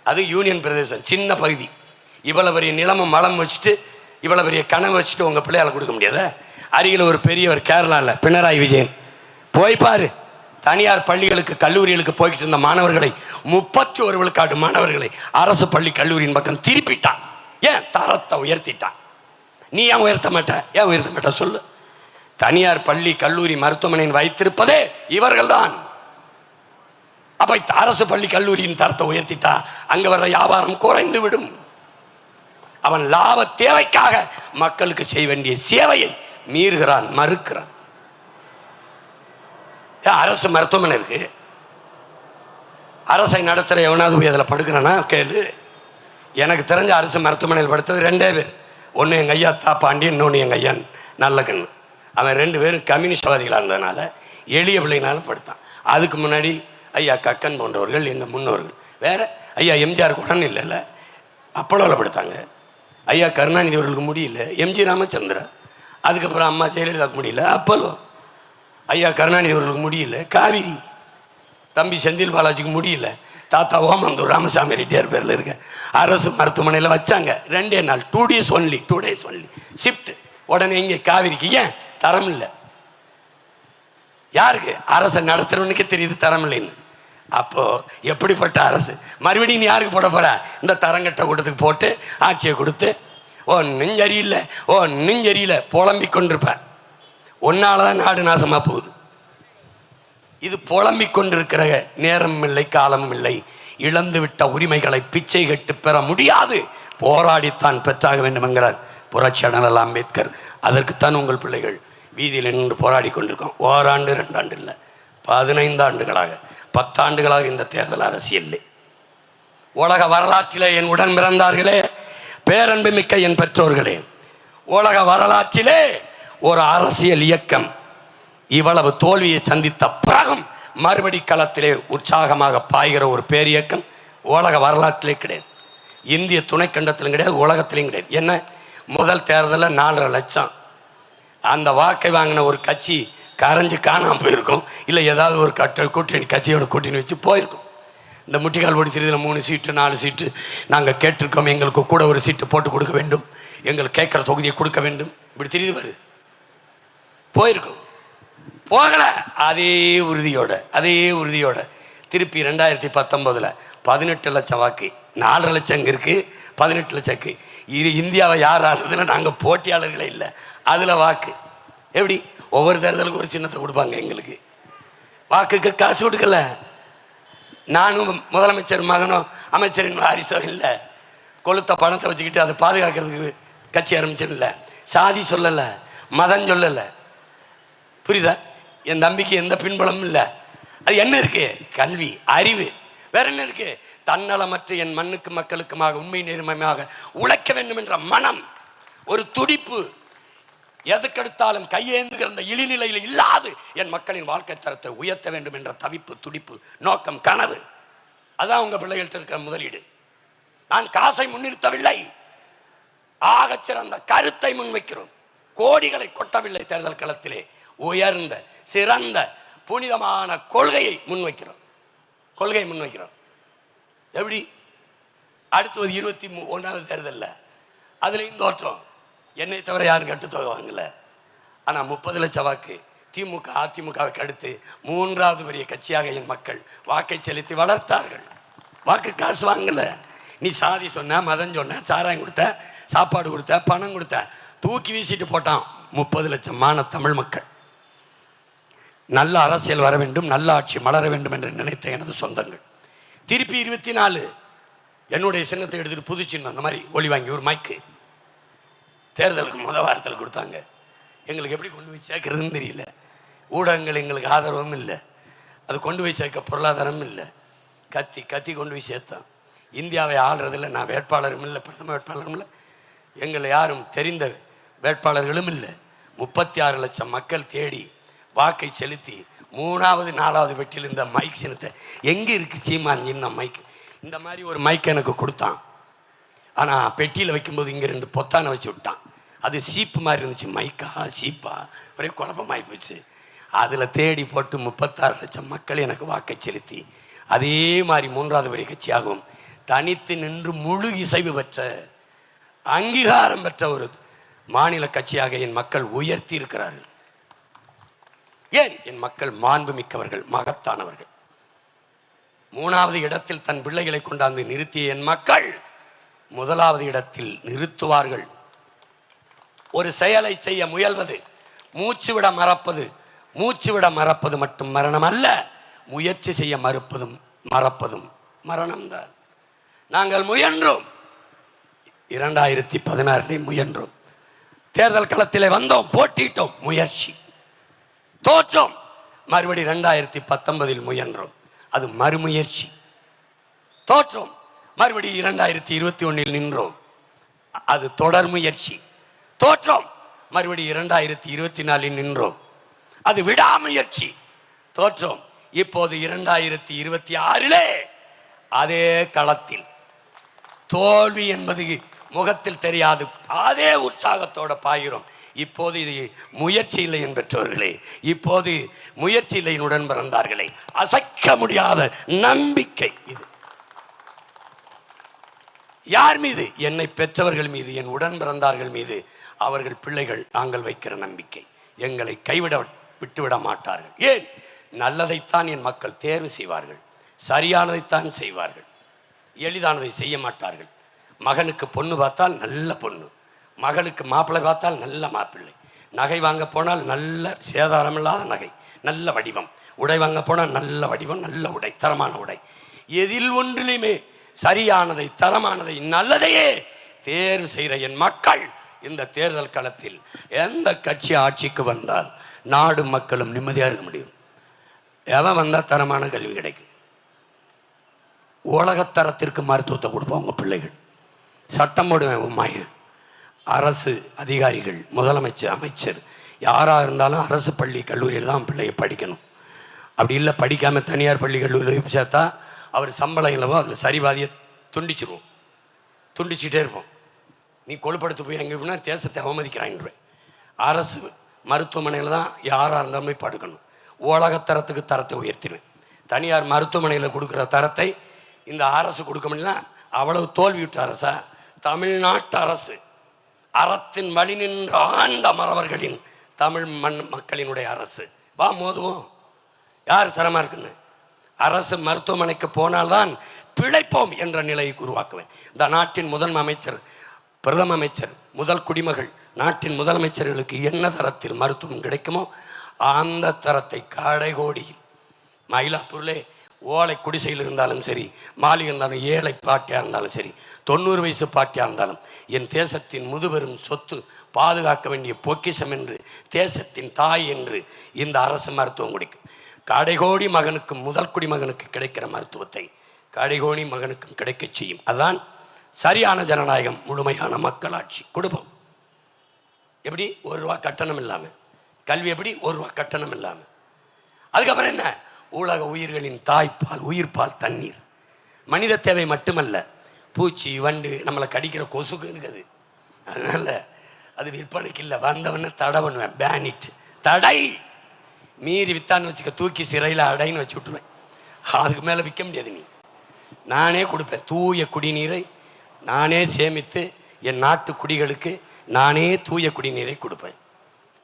அது யூனியன் பிரதேசம், சின்ன பகுதி. இவ்வளோ பெரிய நிலமும் மலம் வச்சுட்டு, இவ்வளோ பெரிய கனவு வச்சுட்டு உங்கள் பிள்ளையால் கொடுக்க முடியாத? அருகில் ஒரு பெரியவர் கேரளாவில் பினராயி விஜயன். போய் பாரு. தனியார் பள்ளிகளுக்கு, கல்லூரிகளுக்கு போய்கிட்டு இருந்த மாணவர்களை, 31 விழுக்காடு மாணவர்களை அரசு பள்ளி கல்லூரியின் பக்கம் திருப்பிட்டான். ஏன்? தரத்தை உயர்த்திட்டான். நீ ஏன் உயர்த்த மாட்ட சொல்லு. தனியார் பள்ளி, கல்லூரி, மருத்துவமனையின் வைத்திருப்பதே இவர்கள் தான். அப்ப அரசு பள்ளி கல்லூரியின் தரத்தை உயர்த்திட்டா அங்க வர்ற வியாபாரம் குறைந்து விடும். அவன் லாப தேவைக்காக மக்களுக்கு செய்ய வேண்டிய சேவையை மீறுகிறான், மறுக்கிறான். அரசு மருத்துவமனை இருக்கு, அரசை நடத்துகிற எவனாவது போய் அதில் படுக்கிறானா கேளு. எனக்கு தெரிஞ்ச அரசு மருத்துவமனையில் படுத்தது 2 பேர். ஒன்று எங்கள் ஐயா தாப்பாண்டி, இன்னொன்று எங்கள் ஐயா நல்ல கண்ணு. அவன் 2 பேரும் கம்யூனிஸ்ட்வாதிகளாக இருந்ததுனால எளிய பிள்ளைனால படுத்தான். அதுக்கு முன்னாடி ஐயா கக்கன் போன்றவர்கள் எங்கள் முன்னோர்கள். வேற ஐயா எம்ஜிஆர் உடனே இல்லைல்ல, அப்பளோவில் படுத்தாங்க. ஐயா கருணாநிதி அவர்களுக்கு முடியல, எம்ஜி ராமச்சந்திரா. அதுக்கப்புறம் அம்மா ஜெயலலிதாவுக்கு முடியல, அப்பலோ. ஐயா கருணாநிதி அவர்களுக்கு முடியல, காவிரி. தம்பி செந்தில் பாலாஜிக்கு முடியல, தாத்தா ஓமந்தூர் ராமசாமி ரெட்டியார் பேரில் இருக்க அரசு மருத்துவமனையில் வச்சாங்க. 2 நாள், 2 days ஒன்லி ஷிஃப்ட். உடனே இங்கே காவிரிக்கு ஏன் தரம் இல்லை? யாருக்கு? அரசை நடத்துறவனுக்கே தெரியுது தரம் இல்லைன்னு. அப்போ எப்படிப்பட்ட அரசு? மறுபடியும் நீ யாருக்கு போட போற? இந்த தரங்கட்ட கூட்டத்துக்கு போட்டு ஆட்சியை கொடுத்து ஒன்றும் சரியில்லை ஒன்றும் சரியில்லை புலம்பிக் கொண்டிருப்ப. ஒன்னாலதான் நாடு நாசமா போகுது. இது புலம்பிக் கொண்டிருக்கிற நேரம் இல்லை, காலமும் இல்லை. இழந்து விட்ட உரிமைகளை பிச்சை கட்டு பெற முடியாது, போராடித்தான் பெற்றாக வேண்டும் என்கிறார் புரட்சி அண்ணல் அம்பேத்கர். அதற்குத்தான் உங்கள் பிள்ளைகள் வீதியில் நின்று போராடி கொண்டிருக்கோம். ஓராண்டு 2 ஆண்டு இல்லை, 15 ஆண்டுகளாக 10 ஆண்டுகளாக இந்த தேர்தல் அரசியல். உலக வரலாற்றிலே என் உடன் பிறந்தார்களே, பேரன்பு மிக்க என் பெற்றோர்களே, உலக வரலாற்றிலே ஒரு அரசியல் இயக்கம் இவ்வளவு தோல்வியை சந்தித்த பிறகும் மறுபடி களத்திலே உற்சாகமாக பாய்கிற ஒரு பேரியக்கம் உலக வரலாற்றிலே கிடையாது. இந்திய துணைக்கண்டத்திலும் கிடையாது, உலகத்திலையும் கிடையாது. என்ன, முதல் தேர்தலில் 4.5 லட்சம் அந்த வாக்கை வாங்கின ஒரு கட்சி கரைஞ்சு காணாமல் போயிருக்கும். இல்லை ஏதாவது ஒரு கூட்டணி கட்சியோட கூட்டணி வச்சு போயிருக்கும். இந்த முட்டிக்கால் ஓடி தெரியுதுல 3 சீட்டு 4 சீட்டு நாங்கள் கேட்டிருக்கோம், எங்களுக்கு கூட ஒரு சீட்டு போட்டு கொடுக்க வேண்டும், எங்களுக்கு கேட்குற தொகுதியை கொடுக்க வேண்டும், இப்படி தெரியுது பாரு, போயிருக்கும். போகலை. அதே உறுதியோட திருப்பி 2019 18 லட்சம் வாக்கு, 4.5 லட்சம் இங்கே இருக்குது, 18 லட்சம் இந்தியாவை யார் ஆடுறதுல நாங்கள் போட்டியாளர்களே இல்லை. அதில் வாக்கு எப்படி? ஒவ்வொரு தேர்தலுக்கு ஒரு சின்னத்தை கொடுப்பாங்க. எங்களுக்கு வாக்குக்கு காசு கொடுக்கல. நானும் முதலமைச்சர் மகனும் அமைச்சரின் வாரிசோ இல்லை. கொளுத்த பணத்தை வச்சுக்கிட்டு அதை பாதுகாக்கிறதுக்கு கட்சி ஆரம்பிச்சது இல்லை. சாதி சொல்லலை, மதம் சொல்லலை, புரியுதா? என் தம்பிக்கு எந்த பின்புலமும் இல்லை. அது என்ன இருக்கு? கல்வி, அறிவு, வேற என்ன இருக்கு? தன்னலமற்ற என் மண்ணுக்கு மக்களுக்குமாக உண்மை நேர்மையாக உழைக்க வேண்டும் என்ற மனம், ஒரு துடிப்பு, எதுக்கெடுத்தாலும் கையேந்துகிற அந்த இழிநிலையில் இல்லாது என் மக்களின் வாழ்க்கை தரத்தை உயர்த்த வேண்டும் என்ற தவிப்பு, துடிப்பு, நோக்கம், கனவு. அதான் உங்க பிள்ளைகள்கிட்ட இருக்கிற முதலீடு. நான் காசை முன்னிறுத்தவில்லை, ஆகச்சிறந்த கருத்தை முன்வைக்கிறோம். கோடிகளை கொட்டவில்லை தேர்தல் களத்திலே, உயர்ந்த சிறந்த புனிதமான கொள்கையை முன்வைக்கிறோம். எப்படி? அடுத்தது 21வது தேர்தலில் அதுலேயும் தோற்றம். என்னை தவிர யாரும் கட்டுத்தொகை வாங்கல. ஆனால் 30 லட்சம் வாக்கு திமுக அதிமுகவுக்கு அடுத்து 3வது பெரிய கட்சியாக என் மக்கள் வாக்கை செலுத்தி வளர்த்தார்கள். வாக்கு காசு வாங்கல. நீ சாதி சொன்ன, மதம் சொன்ன, சாராயம் கொடுத்த, சாப்பாடு கொடுத்த, பணம் கொடுத்த, தூக்கி வீசிட்டு போட்டான் 30 லட்சமான தமிழ் மக்கள். நல்ல அரசியல் வர வேண்டும், நல்ல ஆட்சி மலர வேண்டும் என்று நினைத்த எனது சொந்தங்கள் திருப்பி 24 என்னுடைய சின்னத்தை எடுத்துட்டு புது சின்னம் அந்த மாதிரி ஒளி வாங்கி ஒரு மைக்கு தேர்தலுக்கு முதல் வாரத்தில் கொடுத்தாங்க. எங்களுக்கு எப்படி கொண்டு போய் சேர்க்கறதுன்னு தெரியல. ஊடகங்கள் எங்களுக்கு ஆதரவும் இல்லை, அது கொண்டு போய் சேர்க்க பொருளாதாரமும் இல்லை. கத்தி கொண்டு போய் சேர்த்தான். இந்தியாவை ஆள்றதில்லை. நான் வேட்பாளரும் இல்லை, பிரதம வேட்பாளரும் இல்லை, எங்களை யாரும் தெரிந்த வேட்பாளர்களும் இல்லை. 36 லட்சம் மக்கள் தேடி வாக்கை செலுத்தி 3வது 4வது பெட்டியில் இந்த மைக் சின்னத்தை எங்கே இருக்கு சீமான் சின்னம் மைக், இந்த மாதிரி ஒரு மைக் எனக்கு கொடுத்தான். ஆனால் பெட்டியில் வைக்கும்போது இங்கே 2 பொத்தானை வச்சு விட்டான். அது சீப்பு மாதிரி இருந்துச்சு. மைக்கா சீப்பா ஒரே குழப்பமாகி போச்சு. அதில் தேடி போட்டு 36 லட்சம் மக்கள் எனக்கு வாக்கை செலுத்தி அதே மாதிரி 3வது பெரிய கட்சியாகவும் தனித்து நின்று முழு இசைவு பெற்ற அங்கீகாரம் பெற்ற ஒரு மாநில கட்சியாக என் மக்கள் உயர்த்தி இருக்கிறார்கள். ஏன்? என் மக்கள் மாண்பு மிக்கவர்கள், மகத்தானவர்கள். 3வது இடத்தில் தன் பிள்ளைகளை கொண்டாந்து நிறுத்திய என் மக்கள் 1வது இடத்தில் நிறுத்துவார்கள். ஒரு செயலை செய்ய முயல்வது, மூச்சுவிட மறப்பது மட்டும் மரணம் அல்ல, முயற்சி செய்ய மறப்பதும் மரணம்தான். நாங்கள் முயன்றோம். 2016 முயன்றோம். தேர்தல் களத்திலே வந்தோம், போட்டிட்டோம், முயற்சி, தோற்றோம். மறுபடி 2019 முயன்றோம், அது மறுமுயற்சி, தோற்றோம். மறுபடி 2021 நின்றோம், அது தொடர் முயற்சி, தோற்றோம். மறுபடி 2024 நின்றோம், அது விடாமுயற்சி, தோற்றோம். இப்போது 2026 அதே களத்தில் தோல்வி என்பது முகத்தில் தெரியாது, அதே உற்சாகத்தோட பாய்கிறோம். இப்போது இது முயற்சி இல்லை என் பெற்றோர்களே, இப்போது முயற்சி இல்லை உடன் பிறந்தார்களே, அசைக்க முடியாத நம்பிக்கை இது. யார் மீது? என்னை பெற்றவர்கள் மீது, என் உடன் பிறந்தார்கள் மீது, அவர்கள் பிள்ளைகள் நாங்கள் வைக்கிற நம்பிக்கை. எங்களை விட்டுவிட மாட்டார்கள். ஏன்? நல்லதைத்தான் என் மக்கள் தேர்வு செய்வார்கள். சரியானதைத்தான் செய்வார்கள், எளிதானதை செய்ய மாட்டார்கள். மகனுக்கு பொண்ணு பார்த்தால் நல்ல பொண்ணு, மகளுக்கு மாப்பிள்ளை பார்த்தால் நல்ல மாப்பிள்ளை, நகை வாங்க போனால் நல்ல சேதாரமில்லாத நகை, நல்ல வடிவம், உடை வாங்க போனால் நல்ல வடிவம், நல்ல உடை, தரமான உடை. எதில் ஒன்றிலுமே சரியானதை, தரமானதை, நல்லதையே தேர்வு செய்கிற என் மக்கள் இந்த தேர்தல் களத்தில் எந்த கட்சி ஆட்சிக்கு வந்தால் நாடும் மக்களும் நிம்மதியாக இருக்க முடியும். எவன் வந்தால் தரமான கல்வி கிடைக்கும், உலகத்தரத்திற்கு மருத்துவத்தை கொடுப்போம் உங்கள் பிள்ளைகள். சட்டம் போடுவேன் உம்மாயன். அரசு அதிகாரிகள், முதலமைச்சர், அமைச்சர் யாராக இருந்தாலும் அரசு பள்ளி கல்லூரியில் தான் பிள்ளையை படிக்கணும். அப்படி இல்லை படிக்காமல் தனியார் பள்ளி கல்லூரியில் சேர்த்தா அவர் சம்பளம் இல்லவோ அதில் சரிபாதியை துண்டிச்சிருவோம், துண்டிச்சிட்டே இருப்போம். நீ கொழுப்படுத்து போய் எங்கே போனால் தேசத்தை அவமதிக்கிறாங்கன்றேன். அரசு மருத்துவமனையில் தான் யாராக இருந்தாலும் போய் படுக்கணும். உலகத்தரத்துக்கு தரத்தை உயர்த்திடுவேன். தனியார் மருத்துவமனையில் கொடுக்குற தரத்தை இந்த அரசு கொடுக்க முடியலன்னா அவ்வளவு தோல்வியுற்ற அரசா? தமிழ்நாட்டு அரசு அறத்தின் வழி நின்ற ஆண்ட மறவர்களின் தமிழ் மக்களினுடைய அரசு. வா மோதுவோம், யார் தரமாக இருக்குன்னு. அரசு மருத்துவமனைக்கு போனால்தான் பிழைப்போம் என்ற நிலையை உருவாக்குவேன். இந்த நாட்டின் முதல் அமைச்சர், பிரதம அமைச்சர், முதல் குடிமகள், நாட்டின் முதலமைச்சர்களுக்கு என்ன தரத்தில் மருத்துவம் கிடைக்குமோ அந்த தரத்தை கடைகோடியில் மயிலாப்பூரில் ஓலை குடிசையில் இருந்தாலும் சரி, மாளிகை இருந்தாலும், ஏழை பாட்டியாக இருந்தாலும் சரி, 90 வயசு பாட்டியாக இருந்தாலும் என் தேசத்தின் முதுபெரும் சொத்து, பாதுகாக்க வேண்டிய பொக்கிஷம் என்று, தேசத்தின் தாய் என்று இந்த அரசு மருத்துவம் கொடுக்கும். கடைகோடி மகனுக்கும், முதல் குடிமகனுக்கு கிடைக்கிற மருத்துவத்தை கடைகோடி மகனுக்கும் கிடைக்க செய்யும். அதுதான் சரியான ஜனநாயகம், முழுமையான மக்களாட்சி. கொடுப்போம். எப்படி? ₹1 கட்டணம் இல்லாமல் கல்வி, எப்படி ₹1 கட்டணம் இல்லாமல். அதுக்கப்புறம் என்ன? உலக உயிர்களின் தாய்ப்பால், உயிர்ப்பால் தண்ணீர். மனித தேவை மட்டுமல்ல, பூச்சி, வண்டு, நம்மளை கடிக்கிற கொசுக்கு இருக்குது. அதனால் அது விற்பனைக்கு இல்லை, வந்தவொடனே தடை பண்ணுவேன். பேனிட், தடை. மீறி வித்தான்னு வச்சுக்க, தூக்கி சிறையில் அடைன்னு வச்சு விட்டுருவேன். அதுக்கு மேலே விற்க முடியாது. நீ நானே கொடுப்பேன். தூய குடிநீரை நானே சேமித்து என் நாட்டு குடிகளுக்கு நானே தூய குடிநீரை கொடுப்பேன்.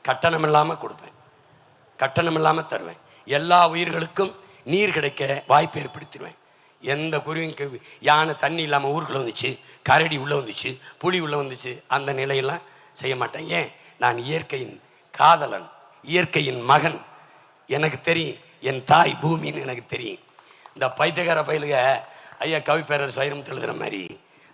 கட்டணம் இல்லாமல் கொடுப்பேன், கட்டணம் இல்லாமல் தருவேன். எல்லா உயிர்களுக்கும் நீர் கிடைக்க வாய்ப்பு ஏற்படுத்திடுவேன். எந்த குருவிக்கு யானை தண்ணி இல்லாமல் ஊருக்குள்ளே வந்துச்சு, கரடி உள்ளே வந்துச்சு, புலி உள்ளே வந்துச்சு, அந்த நிலையெல்லாம் செய்ய மாட்டேன். ஏன்? நான் இயற்கையின் காதலன், இயற்கையின் மகன். எனக்கு தெரியும் என் தாய் பூமின்னு எனக்கு தெரியும். இந்த பைத்தியக்கார பயிலுக ஐயா கவிப்பேரர் வைரமுத்து எழுதுகிற மாதிரி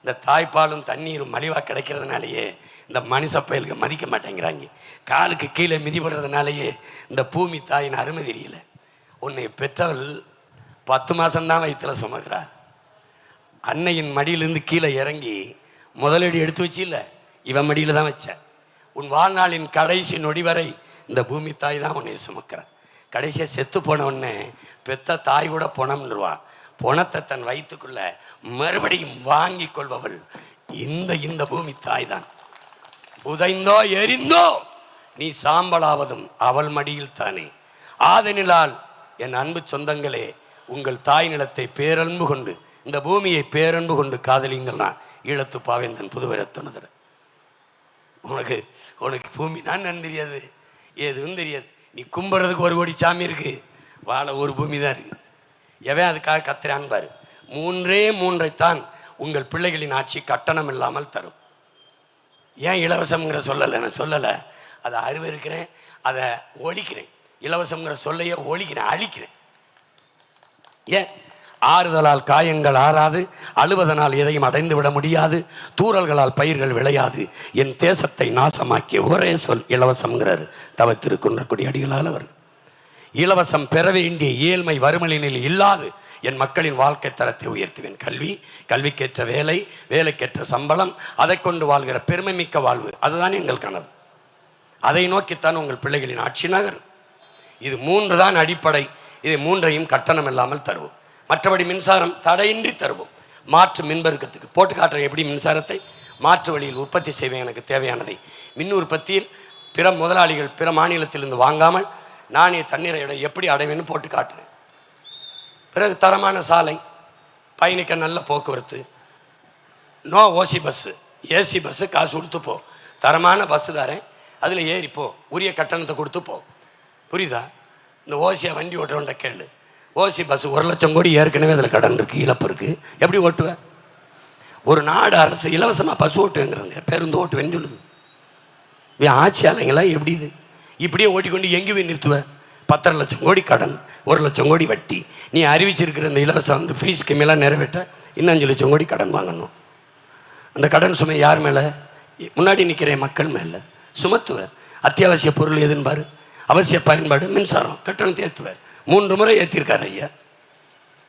இந்த தாய்ப்பாலும் தண்ணீரும் மலிவாக கிடைக்கிறதுனாலேயே இந்த மனுஷ பயலுக்கு மதிக்க மாட்டேங்கிறாங்க. காலுக்கு கீழே மிதிப்படுறதுனாலேயே இந்த பூமி தாயின் அருமை தெரியல. உன்னை பெற்றவள் 10 மாதம்தான் வயிற்றில் சுமக்கிறா. அன்னையின் மடியிலேருந்து கீழே இறங்கி முதலடி எடுத்து வச்சு இல்லை, இவன் மடியில் தான் வச்ச. உன் வாழ்நாளின் கடைசி நொடி வரை இந்த பூமி தாய் தான் உன்னை சுமக்கிறான். கடைசியாக செத்து போனவொன்னே பெத்த தாய் கூட பொணம்ன்றுவான். பொணத்தை தன் வயிற்றுக்குள்ள மறுபடியும் வாங்கி கொள்பவள் இந்த பூமி தாய் தான். உதைந்தோ எரிந்தோ நீ சாம்பலாவதும் அவள் மடியில் தானே. ஆதனிலால் என் அன்பு சொந்தங்களே, உங்கள் தாய் நிலத்தை பேரன்பு கொண்டு, இந்த பூமியை பேரன்பு கொண்டு காதலிங்கன்னா ஈழத்து பாவேந்தன் புதுவரத்துணர். உனக்கு உனக்கு பூமி தான் தெரியாது, எதுவும் தெரியாது. நீ கும்பிட்றதுக்கு 1 கோடி சாமி இருக்கு, வாழ ஒரு பூமி தான் இருக்கு. எவன் அதுக்காக கத்துறான்னு பாரு. 3 உங்கள் பிள்ளைகளின் ஆட்சி கட்டணம் இல்லாமல் தரும். ஏன் இலவசம்ங்கிற சொல்லலை? நான் சொல்லலை, அதை அறிவிருக்கிறேன், அதை ஒழிக்கிறேன். இலவசம்ங்கிற சொல்லையே ஒழிக்கிறேன், அழிக்கிறேன். ஏன்? ஆறுதலால் காயங்கள் ஆறாது, அழுவதனால் எதையும் அடைந்து விட முடியாது, தூறல்களால் பயிர்கள் விளையாது, என் தேசத்தை நாசமாக்கிய ஒரே சொல் இலவசம்ங்கிறார் தவ திருக்குன்றக்குடி அடிகளால் அவர். இலவசம் பெற வேண்டிய ஏழ்மை வறுமலினில் இல்லாது என் மக்களின் வாழ்க்கை தரத்தை உயர்த்துவேன். கல்வி, கல்விக்கேற்ற வேலை, வேலைக்கேற்ற சம்பளம், அதை கொண்டு வாழ்கிற பெருமை மிக்க வாழ்வு, அதுதான் எங்கள் கனவு. அதை நோக்கித்தான் உங்கள் பிள்ளைகளின் ஆட்சி நகர். இது 3 தான் அடிப்படை. இது 3ஐயும் கட்டணம் இல்லாமல் தருவோம். மற்றபடி மின்சாரம் தடையின்றி தருவோம். மாற்று மின்பெருக்கத்துக்கு போட்டு காட்டுற எப்படி மின்சாரத்தை மாற்று வழியில் உற்பத்தி செய்வேன். எனக்கு தேவையானதை மின் உற்பத்தியில் பிற முதலாளிகள் பிற மாநிலத்திலிருந்து வாங்காமல் நானே தண்ணீரை எப்படி அடைவேன்னு போட்டு காட்டுறேன். பிறகு தரமான சாலை, பயணிக்க நல்ல போக்குவரத்து, நோ ஓசி பஸ்ஸு, ஏசி பஸ்ஸு காசு கொடுத்து போ, தரமான பஸ்ஸு தாரேன், அதில் ஏறிப்போ, உரிய கட்டணத்தை கொடுத்து போ. புரியுதா? இந்த ஓசியா வண்டி ஓட்டுறவன்ட்ட கேளு. ஓசி பஸ் 1 லட்சம் கோடி ஏற்கனவே அதில் கடன் இருக்குது, இழப்பு இருக்குது. எப்படி ஓட்டுவேன்? ஒரு நாடு அரசு இலவசமாக பஸ் ஓட்டுவேங்கிறதுங்க, பேருந்து ஓட்டுவேன்னு சொல்லுது. ஆட்சியாளங்களா எப்படி இது இப்படியே ஓட்டிக்கொண்டு எங்கே போய் நிறுத்துவேன்? 10 லட்சம் கோடி கடன், 1 லட்சம் கோடி வட்டி. நீ அறிவிச்சிருக்கிற இந்த இலவசம் வந்து ஃப்ரீ ஸ்கீமெல்லாம் நிறைவேற்ற இன்னும் 5 லட்சம் கோடி கடன் வாங்கணும். அந்த கடன் சுமை யார் மேலே? முன்னாடி நிற்கிற மக்கள் மேலே சுமத்துவேன். அத்தியாவசிய பொருள் எதுன்னு பாரு. அவசிய பயன்பாடு மின்சாரம் கட்டணத்தை ஏற்றுவேன். 3 முறை ஏற்றிருக்காரு ஐயா.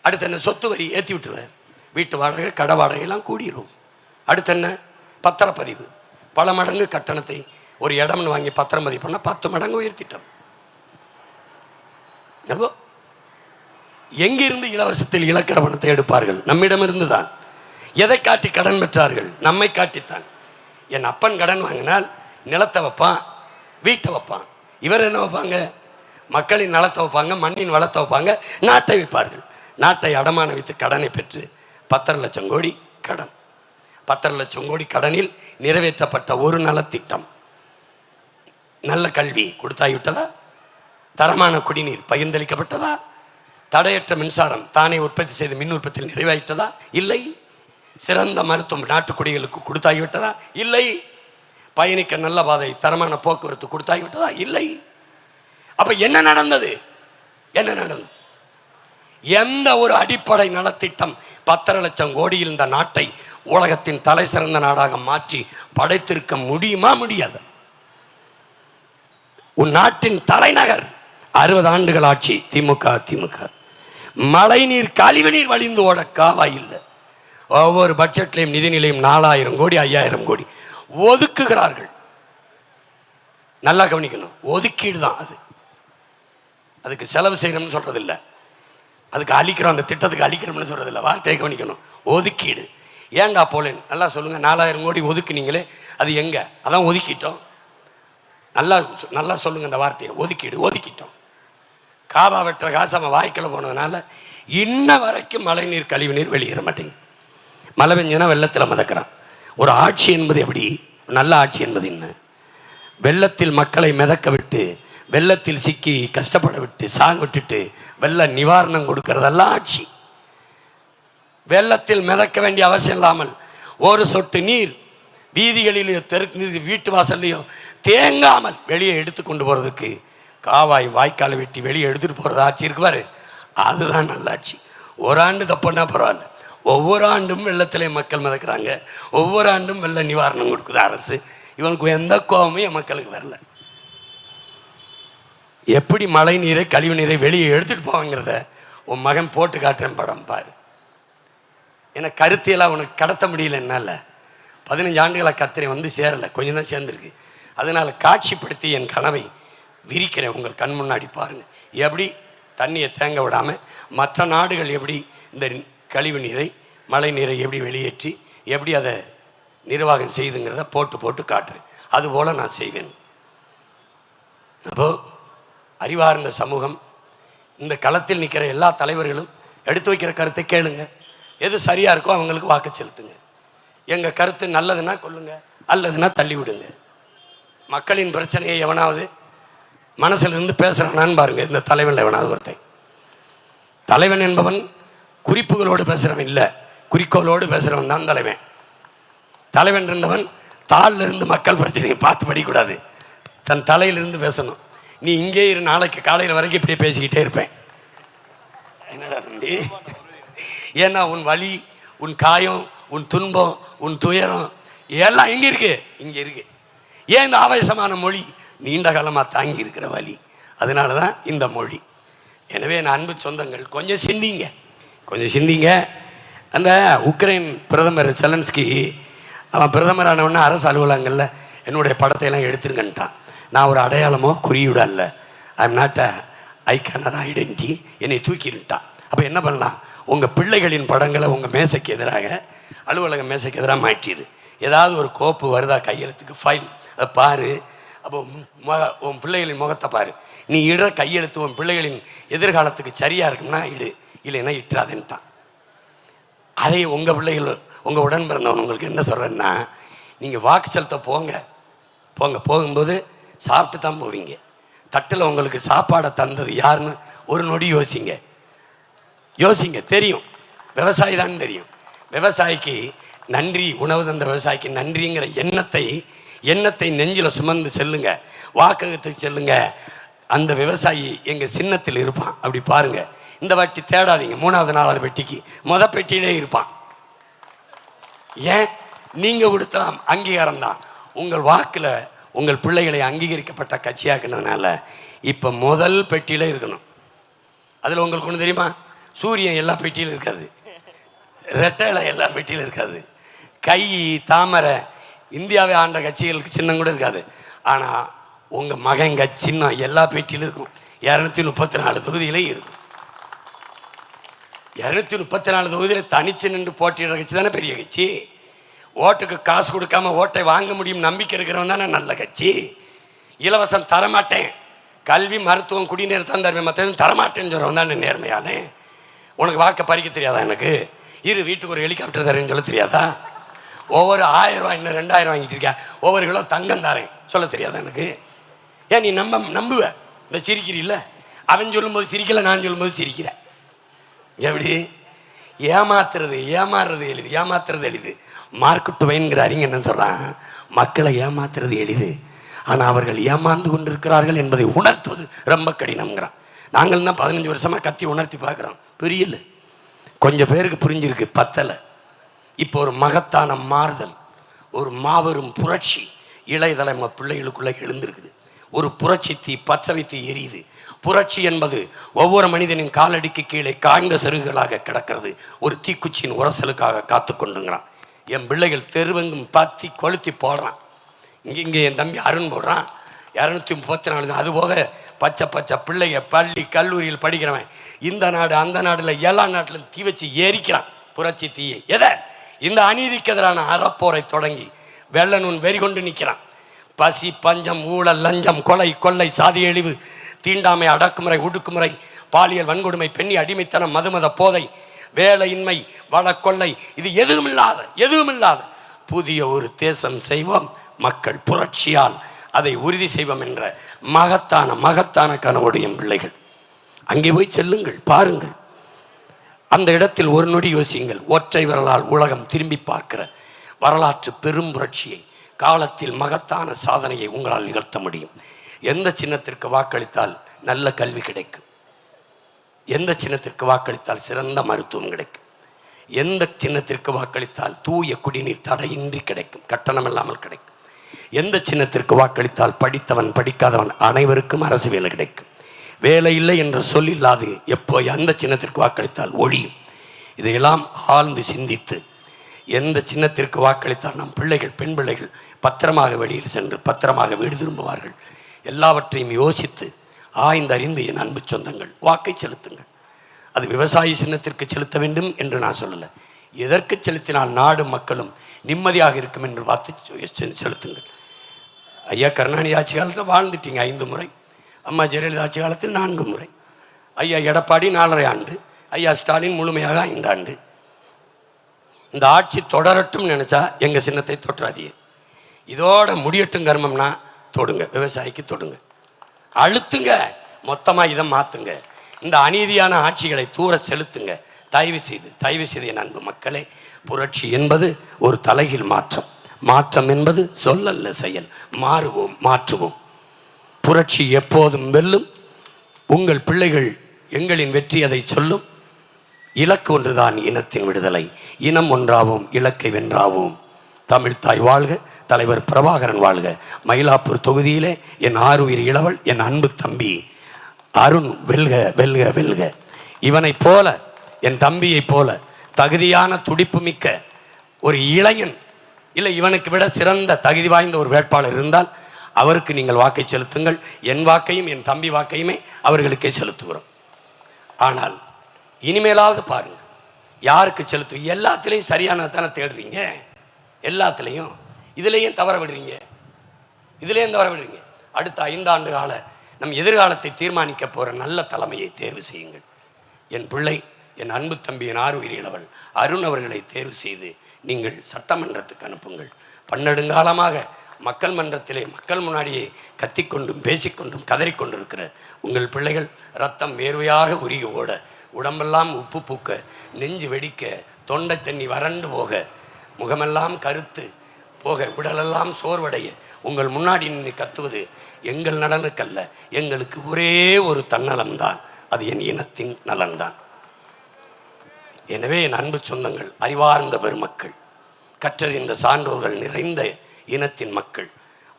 அடுத்து என்ன? சொத்து வரி ஏற்றி விட்டுருவேன். வீட்டு வாடகை, கடை வாடகையெல்லாம் கூடிரும். அடுத்து என்ன? பத்திரப்பதிவு. பல மடங்கு கட்டணத்தை ஒரு இடம்னு வாங்கி பத்திரம் பதிவு பண்ணால் 10 மடங்கு உயர்த்திட்டோம். எங்கிருந்து இலவசத்தில் இழக்கிற பணத்தை எடுப்பார்கள்? நம்மிடமிருந்து தான். எதை காட்டி கடன் பெற்றார்கள்? நம்மை காட்டித்தான். என் அப்பன் கடன் வாங்கினால் நிலத்தை வைப்பான், வீட்டை வைப்பான். இவர் என்ன வைப்பாங்க? மக்களின் நலத்தை வைப்பாங்க, மண்ணின் வளத்தை வைப்பாங்க, நாட்டை வைப்பார்கள். நாட்டை அடமான வைத்து கடனை பெற்று 10 லட்சம் கோடி கடன். 10 லட்சம் கோடி கடனில் நிறைவேற்றப்பட்ட ஒரு நலத்திட்டம். நல்ல கல்வி கொடுத்தாய்விட்டதா? தரமான குடிநீர் பகிர்ந்தளிக்கப்பட்டதா? தடையற்ற மின்சாரம் தானே உற்பத்தி செய்து மின் உற்பத்தியில் நிறைவாயிட்டதா? இல்லை. சிறந்த மருத்துவம் நாட்டுக்குடிகளுக்கு கொடுத்தாகிவிட்டதா? இல்லை. பயணிக்க நல்ல பாதை, தரமான போக்குவரத்து கொடுத்தாகிவிட்டதா? இல்லை. அப்ப என்ன நடந்தது? என்ன நடந்தது? எந்த ஒரு அடிப்படை நலத்திட்டம் 10 லட்சம் கோடியில் இந்த நாட்டை உலகத்தின் தலை சிறந்த நாடாக மாற்றி படைத்திருக்க முடியுமா? முடியாது. உன் நாட்டின் தலைநகர் 60 ஆண்டுகள் ஆட்சி திமுக அதிமுக. மழை நீர் கழிவு நீர் வழிந்து ஓட காவாய் இல்லை. ஒவ்வொரு பட்ஜெட்லையும் நிதி நிலையம் 4000 கோடி 5000 கோடி ஒதுக்குகிறார்கள். நல்லா கவனிக்கணும், ஒதுக்கீடு தான் அது. அதுக்கு செலவு செய்யணும்னு சொல்றது இல்லை, அதுக்கு அழிக்கிறோம், அந்த திட்டத்துக்கு அழிக்கிறோம்னு சொல்றது இல்லை. வார்த்தையை கவனிக்கணும், ஒதுக்கீடு. ஏன்டா போலேன் நல்லா சொல்லுங்க. 4000 கோடி ஒதுக்குனீங்களே, அது எங்க? அதான் ஒதுக்கிட்டோம். நல்லா நல்லா சொல்லுங்க அந்த வார்த்தையை, ஒதுக்கீடு. ஒதுக்கிட்டோம். காபா வெட்டுற காசு அவன் வாய்க்கில் போனதுனால இன்ன வரைக்கும் மழை நீர் கழிவு நீர் வெளியேற மாட்டேங்குது. மழை பெஞ்சனா வெள்ளத்தில் மிதக்கிறான். ஒரு ஆட்சி என்பது எப்படி? நல்ல ஆட்சி என்பது என்ன? வெள்ளத்தில் மக்களை மிதக்க விட்டு, வெள்ளத்தில் சிக்கி கஷ்டப்பட விட்டு, சாக விட்டுட்டு வெள்ள நிவாரணம் கொடுக்கறதெல்லாம் ஆட்சி. வெள்ளத்தில் மிதக்க வேண்டிய அவசியம் இல்லாமல் ஒரு சொட்டு நீர் வீதிகளிலேயோ தெருக்கு வீட்டு வாசல்லையோ தேங்காமல் வெளியே எடுத்து கொண்டு போகிறதுக்கு காவாய் வாய்க்காலை வெட்டி வெளியே எடுத்துகிட்டு போகிறது ஆட்சி இருக்குவார். அதுதான் நல்ல ஆட்சி. ஒரு ஆண்டு தப்புன்னா பரவாயில்ல, ஒவ்வொரு ஆண்டும் வெள்ளத்திலே மக்கள் மிதக்கிறாங்க, ஒவ்வொரு ஆண்டும் வெள்ள நிவாரணம் கொடுக்குது அரசு. இவனுக்கு எந்த கோபமும் என் மக்களுக்கு வரல. எப்படி மழை நீரை கழிவு நீரை வெளியே எடுத்துகிட்டு போவாங்கிறத உன் மகன் போட்டு காட்டுறேன் படம் பாரு. ஏன்னா கருத்தியெல்லாம் உனக்கு கடத்த முடியல. என்னால் 15 ஆண்டுகளாக கத்திரை வந்து சேரலை, கொஞ்சம் தான் சேர்ந்துருக்கு. அதனால் காட்சிப்படுத்தி என் கனவை விரிக்கிறேன் உங்கள் கண் முன்னாடி பாருங்கள். எப்படி தண்ணியை தேங்க விடாமல் மற்ற நாடுகள் எப்படி இந்த கழிவு நீரை மழை நீரை எப்படி வெளியேற்றி எப்படி அதை நிர்வாகம் செய்துங்கிறத போட்டு போட்டு காட்டுறேன். அதுபோல் நான் செய்வேன். அப்போது அறிவார்ந்த சமூகம், இந்த களத்தில் நிற்கிற எல்லா தலைவர்களும் எடுத்து வைக்கிற கருத்தை கேளுங்க. எது சரியாக இருக்கோ அவங்களுக்கு வாக்கு செலுத்துங்க. எங்கள் கருத்து நல்லதுன்னா கொள்ளுங்க, அல்லதுன்னா தள்ளி விடுங்க. மக்களின் பிரச்சனையை எவனாவது மனசில் இருந்து பேசுகிறானான்னு பாருங்க. இந்த தலைவன் எவனாவது ஒருத்தன். தலைவன் என்பவன் குறிப்புகளோடு பேசுகிறவன் இல்லை, குறிக்கோளோடு பேசுகிறவன் தான் தலைவன். தலைவன் இருந்தவன் தாளில் இருந்து மக்கள் பிரச்சனையை பார்த்து படிக்கூடாது, தன் தலையிலிருந்து பேசணும். நீ இங்கே இரு, நாளைக்கு காலையில் வரைக்கும் இப்படியே பேசிக்கிட்டே இருப்பேன். என்னடா தம்பி? ஏன்னா உன் வலி, உன் காயம், உன் துன்பம், உன் துயரம் எல்லாம் எங்கே இருக்கு? இங்கே இருக்கு. ஏன் இந்த ஆவேசமான மொழி? நீண்ட காலமாக தாங்கி இருக்கிற வலி. அதனால தான் இந்த மொழி. எனவே நான் அன்பு சொந்தங்கள், கொஞ்சம் சிந்திங்க, கொஞ்சம் சிந்திங்க. அந்த உக்ரைன் பிரதமர் செலன்ஸ்கி அவன் பிரதமரானவொன்னே அரசு அலுவலகங்களில் என்னுடைய படத்தையெல்லாம் எடுத்துருங்கன்ட்டான். நான் ஒரு அடையாளமோ குறியீடு அல்ல, I am not a icon or identity, என்னை தூக்கிட்டான். அப்போ என்ன பண்ணலாம்? உங்கள் பிள்ளைகளின் படங்களை உங்கள் மேசைக்கு எதிராக, அலுவலக மேசைக்கு எதிராக மாற்றிடு. ஏதாவது ஒரு கோப்பு வருதா கையெழுத்துக்கு, ஃபைல், அதை பாரு. அப்போ உன் பிள்ளைகளின் முகத்தை பாரு. நீ இடுற கையெழுத்து உன் பிள்ளைகளின் எதிர்காலத்துக்கு சரியாக இருக்குன்னா இடு, இல்லைன்னா இட்டுறாதுன்ட்டான். அதே உங்கள் பிள்ளைகள், உங்கள் உடன் பிறந்தவன் உங்களுக்கு என்ன சொல்கிறேன்னா, நீங்கள் வாக்கு செலுத்த போங்க, போகும்போது சாப்பிட்டு தான் போவீங்க. தட்டில் உங்களுக்கு சாப்பாடை தந்தது யாருன்னு ஒரு நொடி யோசிங்க. யோசிங்க. தெரியும், விவசாயி தான் தெரியும். விவசாயிக்கு நன்றி, உணவு தந்த விவசாயிக்கு நன்றிங்கிற எண்ணத்தை நெஞ்சில் சுமந்து செல்லுங்க. வாக்ககத்துக்கு செல்லுங்க. அந்த விவசாயி எங்கள் சின்னத்தில் இருப்பான். அப்படி பாருங்க. இந்த வாட்டி தேடாதீங்க. 3வது 4வது பெட்டிக்கு பெட்டியிலே இருப்பான். ஏன்? நீங்கள் கொடுத்த அங்கீகாரம் தான். உங்கள் வாக்கில் உங்கள் பிள்ளைகளை அங்கீகரிக்கப்பட்ட கட்சியாக்குனதுனால இப்போ முதல் பெட்டியில் இருக்கணும். அதில் உங்களுக்கு ஒன்று தெரியுமா? சூரியன் எல்லா பெட்டியிலும் இருக்காது, ரெட்டையில எல்லா பெட்டியிலும் இருக்காது, கை தாமரை இந்தியாவை ஆண்ட கட்சிகளுக்கு சின்னம் கூட இருக்காது. ஆனால் உங்கள் மகங்க சின்னம் எல்லா பெட்டியிலும் இருக்கும். 234 தொகுதியிலே இருக்கும். 234 தொகுதியில் தனிச்சு நின்று போட்டியிட கட்சி தானே பெரிய கட்சி. ஓட்டுக்கு காசு கொடுக்காம ஓட்டை வாங்க முடியும் நம்பிக்கை இருக்கிறவன் தானே நல்ல கட்சி. இலவசம் தரமாட்டேன், கல்வி மருத்துவம் குடிநீர் தான் தருவேன், மற்ற தரமாட்டேன்னு சொல்கிறவன் தான் நேர்மையானே. உனக்கு வாக்க பறிக்க தெரியாதா? எனக்கு வீட்டுக்கு ஒரு ஹெலிகாப்டர் தரேன்னு சொல்ல தெரியாதா? ஒவ்வொரு 1000 ரூபாய் இன்னும் 2000 வாங்கிட்டு இருக்கா, ஒவ்வொரு கிலோ தங்கம் தரேன் சொல்ல தெரியாதா எனக்கு? ஏன் நீ நம்புவ? இந்த சிரிக்கிறீல்ல, அவன் சொல்லும்போது சிரிக்கல, நான் சொல்லும்போது சிரிக்கிறேன். எப்படி ஏமாறுறது எளிது. மார்க் ட்வைன்கிற அறிஞர் என்ன சொல்றான்? மக்களை ஏமாத்துறது எளிது, ஆனால் அவர்கள் ஏமாந்து கொண்டிருக்கிறார்கள் என்பதை உணர்த்துவது ரொம்ப கடினம்ங்கிறான். நாங்கள் தான் 15 வருஷமாக கத்தி உணர்த்தி பார்க்குறோம், புரியல. கொஞ்சம் பேருக்கு புரிஞ்சிருக்கு, பத்தலை. இப்போ ஒரு மகத்தான மாறுதல், ஒரு மாபெரும் புரட்சி இளைய தலைமுறை பிள்ளைகளுக்குள்ளே எழுந்திருக்குது. ஒரு புரட்சி தீ பற்ற வைத்து எரியுது. புரட்சி என்பது ஒவ்வொரு மனிதனின் காலடிக்கு கீழே காய்ந்த செருகுகளாக கிடக்கிறது. ஒரு தீக்குச்சியின் உரசலுக்காக காத்து கொண்டுங்கிறான். என் பிள்ளைகள் தெருவெங்கும் பத்தி கொளுத்தி போடுறான். இங்கே என் தம்பி அருண் போடுறான் 234. அதுபோக பச்சை பிள்ளைங்க பள்ளி கல்லூரியில் படிக்கிறவன் இந்த நாடு அந்த நாடுல எல்லா நாட்டிலும் தீ வச்சு எரிக்கிறான். புரட்சி தீயை எதை? இந்த அநீதிக்கு எதிரான அறப்போரை தொடங்கி வெள்ளநூன் வெறி கொண்டு நிற்கிறான். பசி, பஞ்சம், ஊழல், லஞ்சம், கொலை, கொள்ளை, சாதி அழிவு, தீண்டாமை, அடக்குமுறை, ஒடுக்குமுறை, பாலியல் வன்கொடுமை, பெண்ணி அடிமைத்தனம், மதுமத போதை, வேலையின்மை, வளக்கொள்ளை, இது எதுவும் இல்லாத புதிய ஒரு தேசம் செய்வோம். மக்கள் புரட்சியால் அதை உறுதி செய்வோம் என்ற மகத்தான கனவோடு என் பிள்ளைகள் அங்கே போய் செல்லுங்கள், பாருங்கள். அந்த இடத்தில் ஒரு நொடி யோசியுங்கள். ஒற்றை விரலால் உலகம் திரும்பி பார்க்கிற வரலாற்று பெரும் புரட்சியை, காலத்தில் மகத்தான சாதனையை உங்களால் நிகழ்த்த முடியும். எந்த சின்னத்திற்கு வாக்களித்தால் நல்ல கல்வி கிடைக்கும், எந்த சின்னத்திற்கு வாக்களித்தால் சிறந்த மருத்துவம் கிடைக்கும், எந்த சின்னத்திற்கு வாக்களித்தால் தூய குடிநீர் தடையின்றி கிடைக்கும், கட்டணம் இல்லாமல் கிடைக்கும், எந்த சின்னத்திற்கு வாக்களித்தால் படித்தவன் படிக்காதவன் அனைவருக்கும் அரசு வேலை கிடைக்கும், வேலை இல்லை என்ற சொல் இல்லாது எப்போ எந்த சின்னத்திற்கு வாக்களித்தால் ஒழியும். இதையெல்லாம் ஆழ்ந்து சிந்தித்து எந்த சின்னத்திற்கு வாக்களித்தால் நம் பிள்ளைகள், பெண் பிள்ளைகள் பத்திரமாக வெளியில் சென்று பத்திரமாக வீடு திரும்புவார்கள், எல்லாவற்றையும் யோசித்து ஆய்ந்தறிந்து என் அன்பு சொந்தங்கள் வாக்கை செலுத்துங்கள். அது விவசாயி சின்னத்திற்கு செலுத்த வேண்டும் என்று நான் சொல்லலை. எதற்கு செலுத்தினால் நாடு மக்களும் நிம்மதியாக இருக்கும் என்று பார்த்து செலுத்துங்கள். ஐயா கருணாநிதி ஆட்சி காலத்தில் வாழ்ந்துட்டீங்க 5 முறை, அம்மா ஜெயலலிதா ஆட்சி காலத்தில் 4 முறை, ஐயா எடப்பாடி 4.5 ஆண்டு, ஐயா ஸ்டாலின் முழுமையாக 5 ஆண்டு. இந்த ஆட்சி தொடரட்டும் நினச்சா எங்கள் சின்னத்தை தொற்றாதீங்க. இதோட முடியட்டும் கர்மம்னா தொடுங்க, விவசாயிக்கு தொடுங்க, அழுத்துங்க, மொத்தமாக இதை மாற்றுங்க. இந்த அநீதியான ஆட்சிகளை தூர செலுத்துங்க. தயவு செய்து என் அன்பு மக்களே, புரட்சி என்பது ஒரு தலைகீழ் மாற்றம் என்பது சொல்லல்ல செயல். மாற்றுவோம். புரட்சி எப்போதும் வெல்லும். உங்கள் பிள்ளைகள் எங்களின் வெற்றி அதை சொல்லும். இலக்கு ஒன்றுதான், இனத்தின் விடுதலை. இனம் ஒன்றாவோம், இலக்கை வென்றாவோம். தமிழ் தாய் வாழ்க, தலைவர் பிரபாகரன் வாழ்க. மயிலாப்பூர் தொகுதியிலே என் ஆருயிர் இளவல், என் அன்பு தம்பி அருண் வெல்க வெல்க வெல்க. இவனைப் போல, என் தம்பியைப் போல தகுதியான துடிப்பு மிக்க ஒரு இளைஞன் இல்லை, இவனுக்கு விட சிறந்த தகுதி வாய்ந்த ஒரு வேட்பாளர் இருந்தால் அவருக்கு நீங்கள் வாக்கை செலுத்துங்கள். என் வாக்கையும் என் தம்பி வாக்கையுமே அவர்களுக்கே செலுத்துகிறோம். ஆனால் இனிமேலாவது பாருங்கள், யாருக்கு செலுத்து? எல்லாத்துலேயும் சரியானதானே தேடுறீங்க, எல்லாத்துலேயும். இதுலேயும் தவற விடுறீங்க. அடுத்த 5 ஆண்டு கால நம் எதிர்காலத்தை தீர்மானிக்க போகிற நல்ல தலைமையை தேர்வு செய்யுங்கள். என் பிள்ளை, என் அன்பு தம்பி, என் ஆருயிர் இளவல் அருண் அவர்களை தேர்வு செய்து நீங்கள் சட்டமன்றத்துக்கு அனுப்புங்கள். பன்னெடுங்காலமாக மக்கள் மன்றத்திலே மக்கள் முன்னாடியே கத்திக்கொண்டும் பேசிக்கொண்டும் கதறிக்கொண்டிருக்கிற உங்கள் பிள்ளைகள் ரத்தம் வேர்வையாக உருகி ஓட, உடம்பெல்லாம் உப்பு பூக்க, நெஞ்சு வெடிக்க, தொண்டை தண்ணி வறண்டு போக, முகமெல்லாம் கருத்து போக, உடலெல்லாம் சோர்வடைய உங்கள் முன்னாடி நின்று கத்துவது எங்கள் நலனுக்கல்ல, எங்களுக்கு ஒரே ஒரு தன்னலம்தான், அது என் இனத்தின் நலன்தான். எனவே என் அன்பு சொந்தங்கள், அறிவார்ந்த பெருமக்கள், கற்றறிந்த சான்றோர்கள் நிறைந்த இனத்தின் மக்கள்,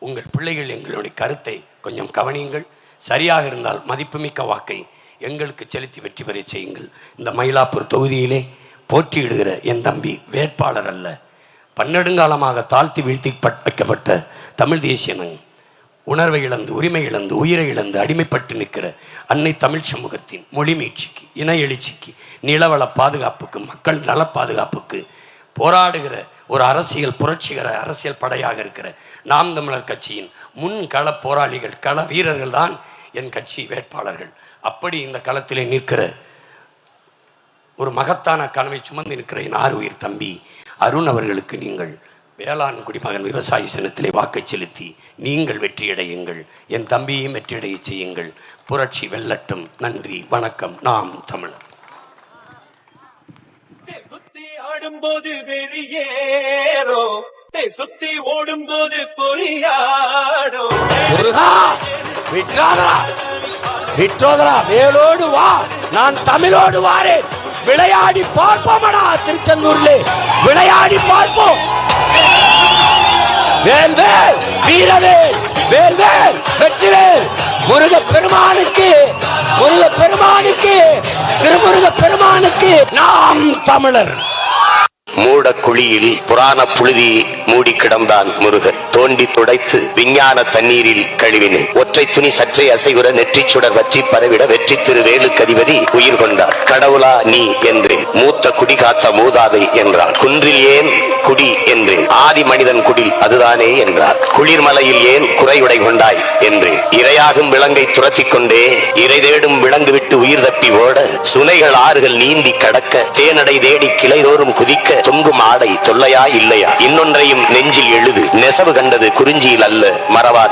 உங்கள் பிள்ளைகள் எங்களுடைய கருத்தை கொஞ்சம் கவனியுங்கள். சரியாக இருந்தால் மதிப்புமிக்க வாக்கை எங்களுக்கு செலுத்தி வெற்றி பெற செய்யுங்கள். இந்த மயிலாப்பூர் தொகுதியிலே போட்டியிடுகிற என் தம்பி வேட்பாளர் அல்ல, பன்னெடுங்காலமாக தாழ்த்தி வீழ்த்தி வைக்கப்பட்ட தமிழ் தேசியனன், உணர்வை இழந்து, உரிமை இழந்து, உயிரை இழந்து அடிமைப்பட்டு நிற்கிற அன்னை தமிழ் சமூகத்தின் மொழி மீட்சிக்கு, இன எழுச்சிக்கு, நிலவள பாதுகாப்புக்கு, மக்கள் நல பாதுகாப்புக்கு போராடுகிற ஒரு அரசியல் புரட்சிகர அரசியல் படையாக இருக்கிற நாம் தமிழர் கட்சியின் முன் கள போராளிகள், கள வீரர்கள் தான் என் கட்சி வேட்பாளர்கள். அப்படி இந்த களத்திலே நிற்கிற ஒரு மகத்தான கனவை சுமந்து நிற்கிற என் ஆறுயிர் தம்பி அருண் அவர்களுக்கு நீங்கள் வேளாண் குடிமகன் விவசாய சின்னத்திலே வாக்கை செலுத்தி நீங்கள் வெற்றியடையுங்கள், என் தம்பியையும் வெற்றியடைய செய்யுங்கள். புரட்சி வெல்லட்டும். நன்றி, வணக்கம். நாம் தமிழர். ஆடும்போது வெறியேறோ, சுத்தி ஓடும்போது பொறியாடோ, விற்றோதரா வேலோடு வா, நான் தமிழோடு வாரேன். விளையாடி பார்ப்போமடா, திருச்செந்தூரிலே விளையாடி பார்ப்போம். வேல்வேல் வீரவேல், வேல்வேல் வெற்றிவேல். முருக பெருமானுக்கு, முருக பெருமானுக்கு, திருமுருக பெருமானுக்கு. நாம் தமிழர். மூட குழியில் புராண புழுதி மூடி கிடந்தான் முருகன். தோண்டி துடைத்து விஞ்ஞான தண்ணீரில் கழுவினேன். ஒற்றை துணி சற்றை அசைவுற நெற்றி சுடர் வற்றி பரவிட வெற்றி திரு வேலுக்கதிபதி உயிர் கொண்டார். கடவுளா நீ என்றேன், மூத்த குடி காத்த மூதாதை என்றான். குன்றில் ஏன் குடி என்றேன், ஆதி மனிதன் குடில் அதுதானே என்றார். குளிர்மலையில் ஏன் குறையுடை கொண்டாய் என்றேன். இரையாகும் விலங்கை துரத்தி கொண்டே இறை தேடும் விலங்கு விட்டு உயிர் தப்பி ஓட, சுனைகள் ஆறுகள் நீந்தி கடக்க, தேனடை தேடி கிளைதோறும் குதிக்க, தொங்கும் ஆடை தொல்லையா இல்லையா, இன்னொன்றையும் நெஞ்சில் எழுது, நெசவு கண்டது குறிஞ்சியில் அல்ல மறவாதே.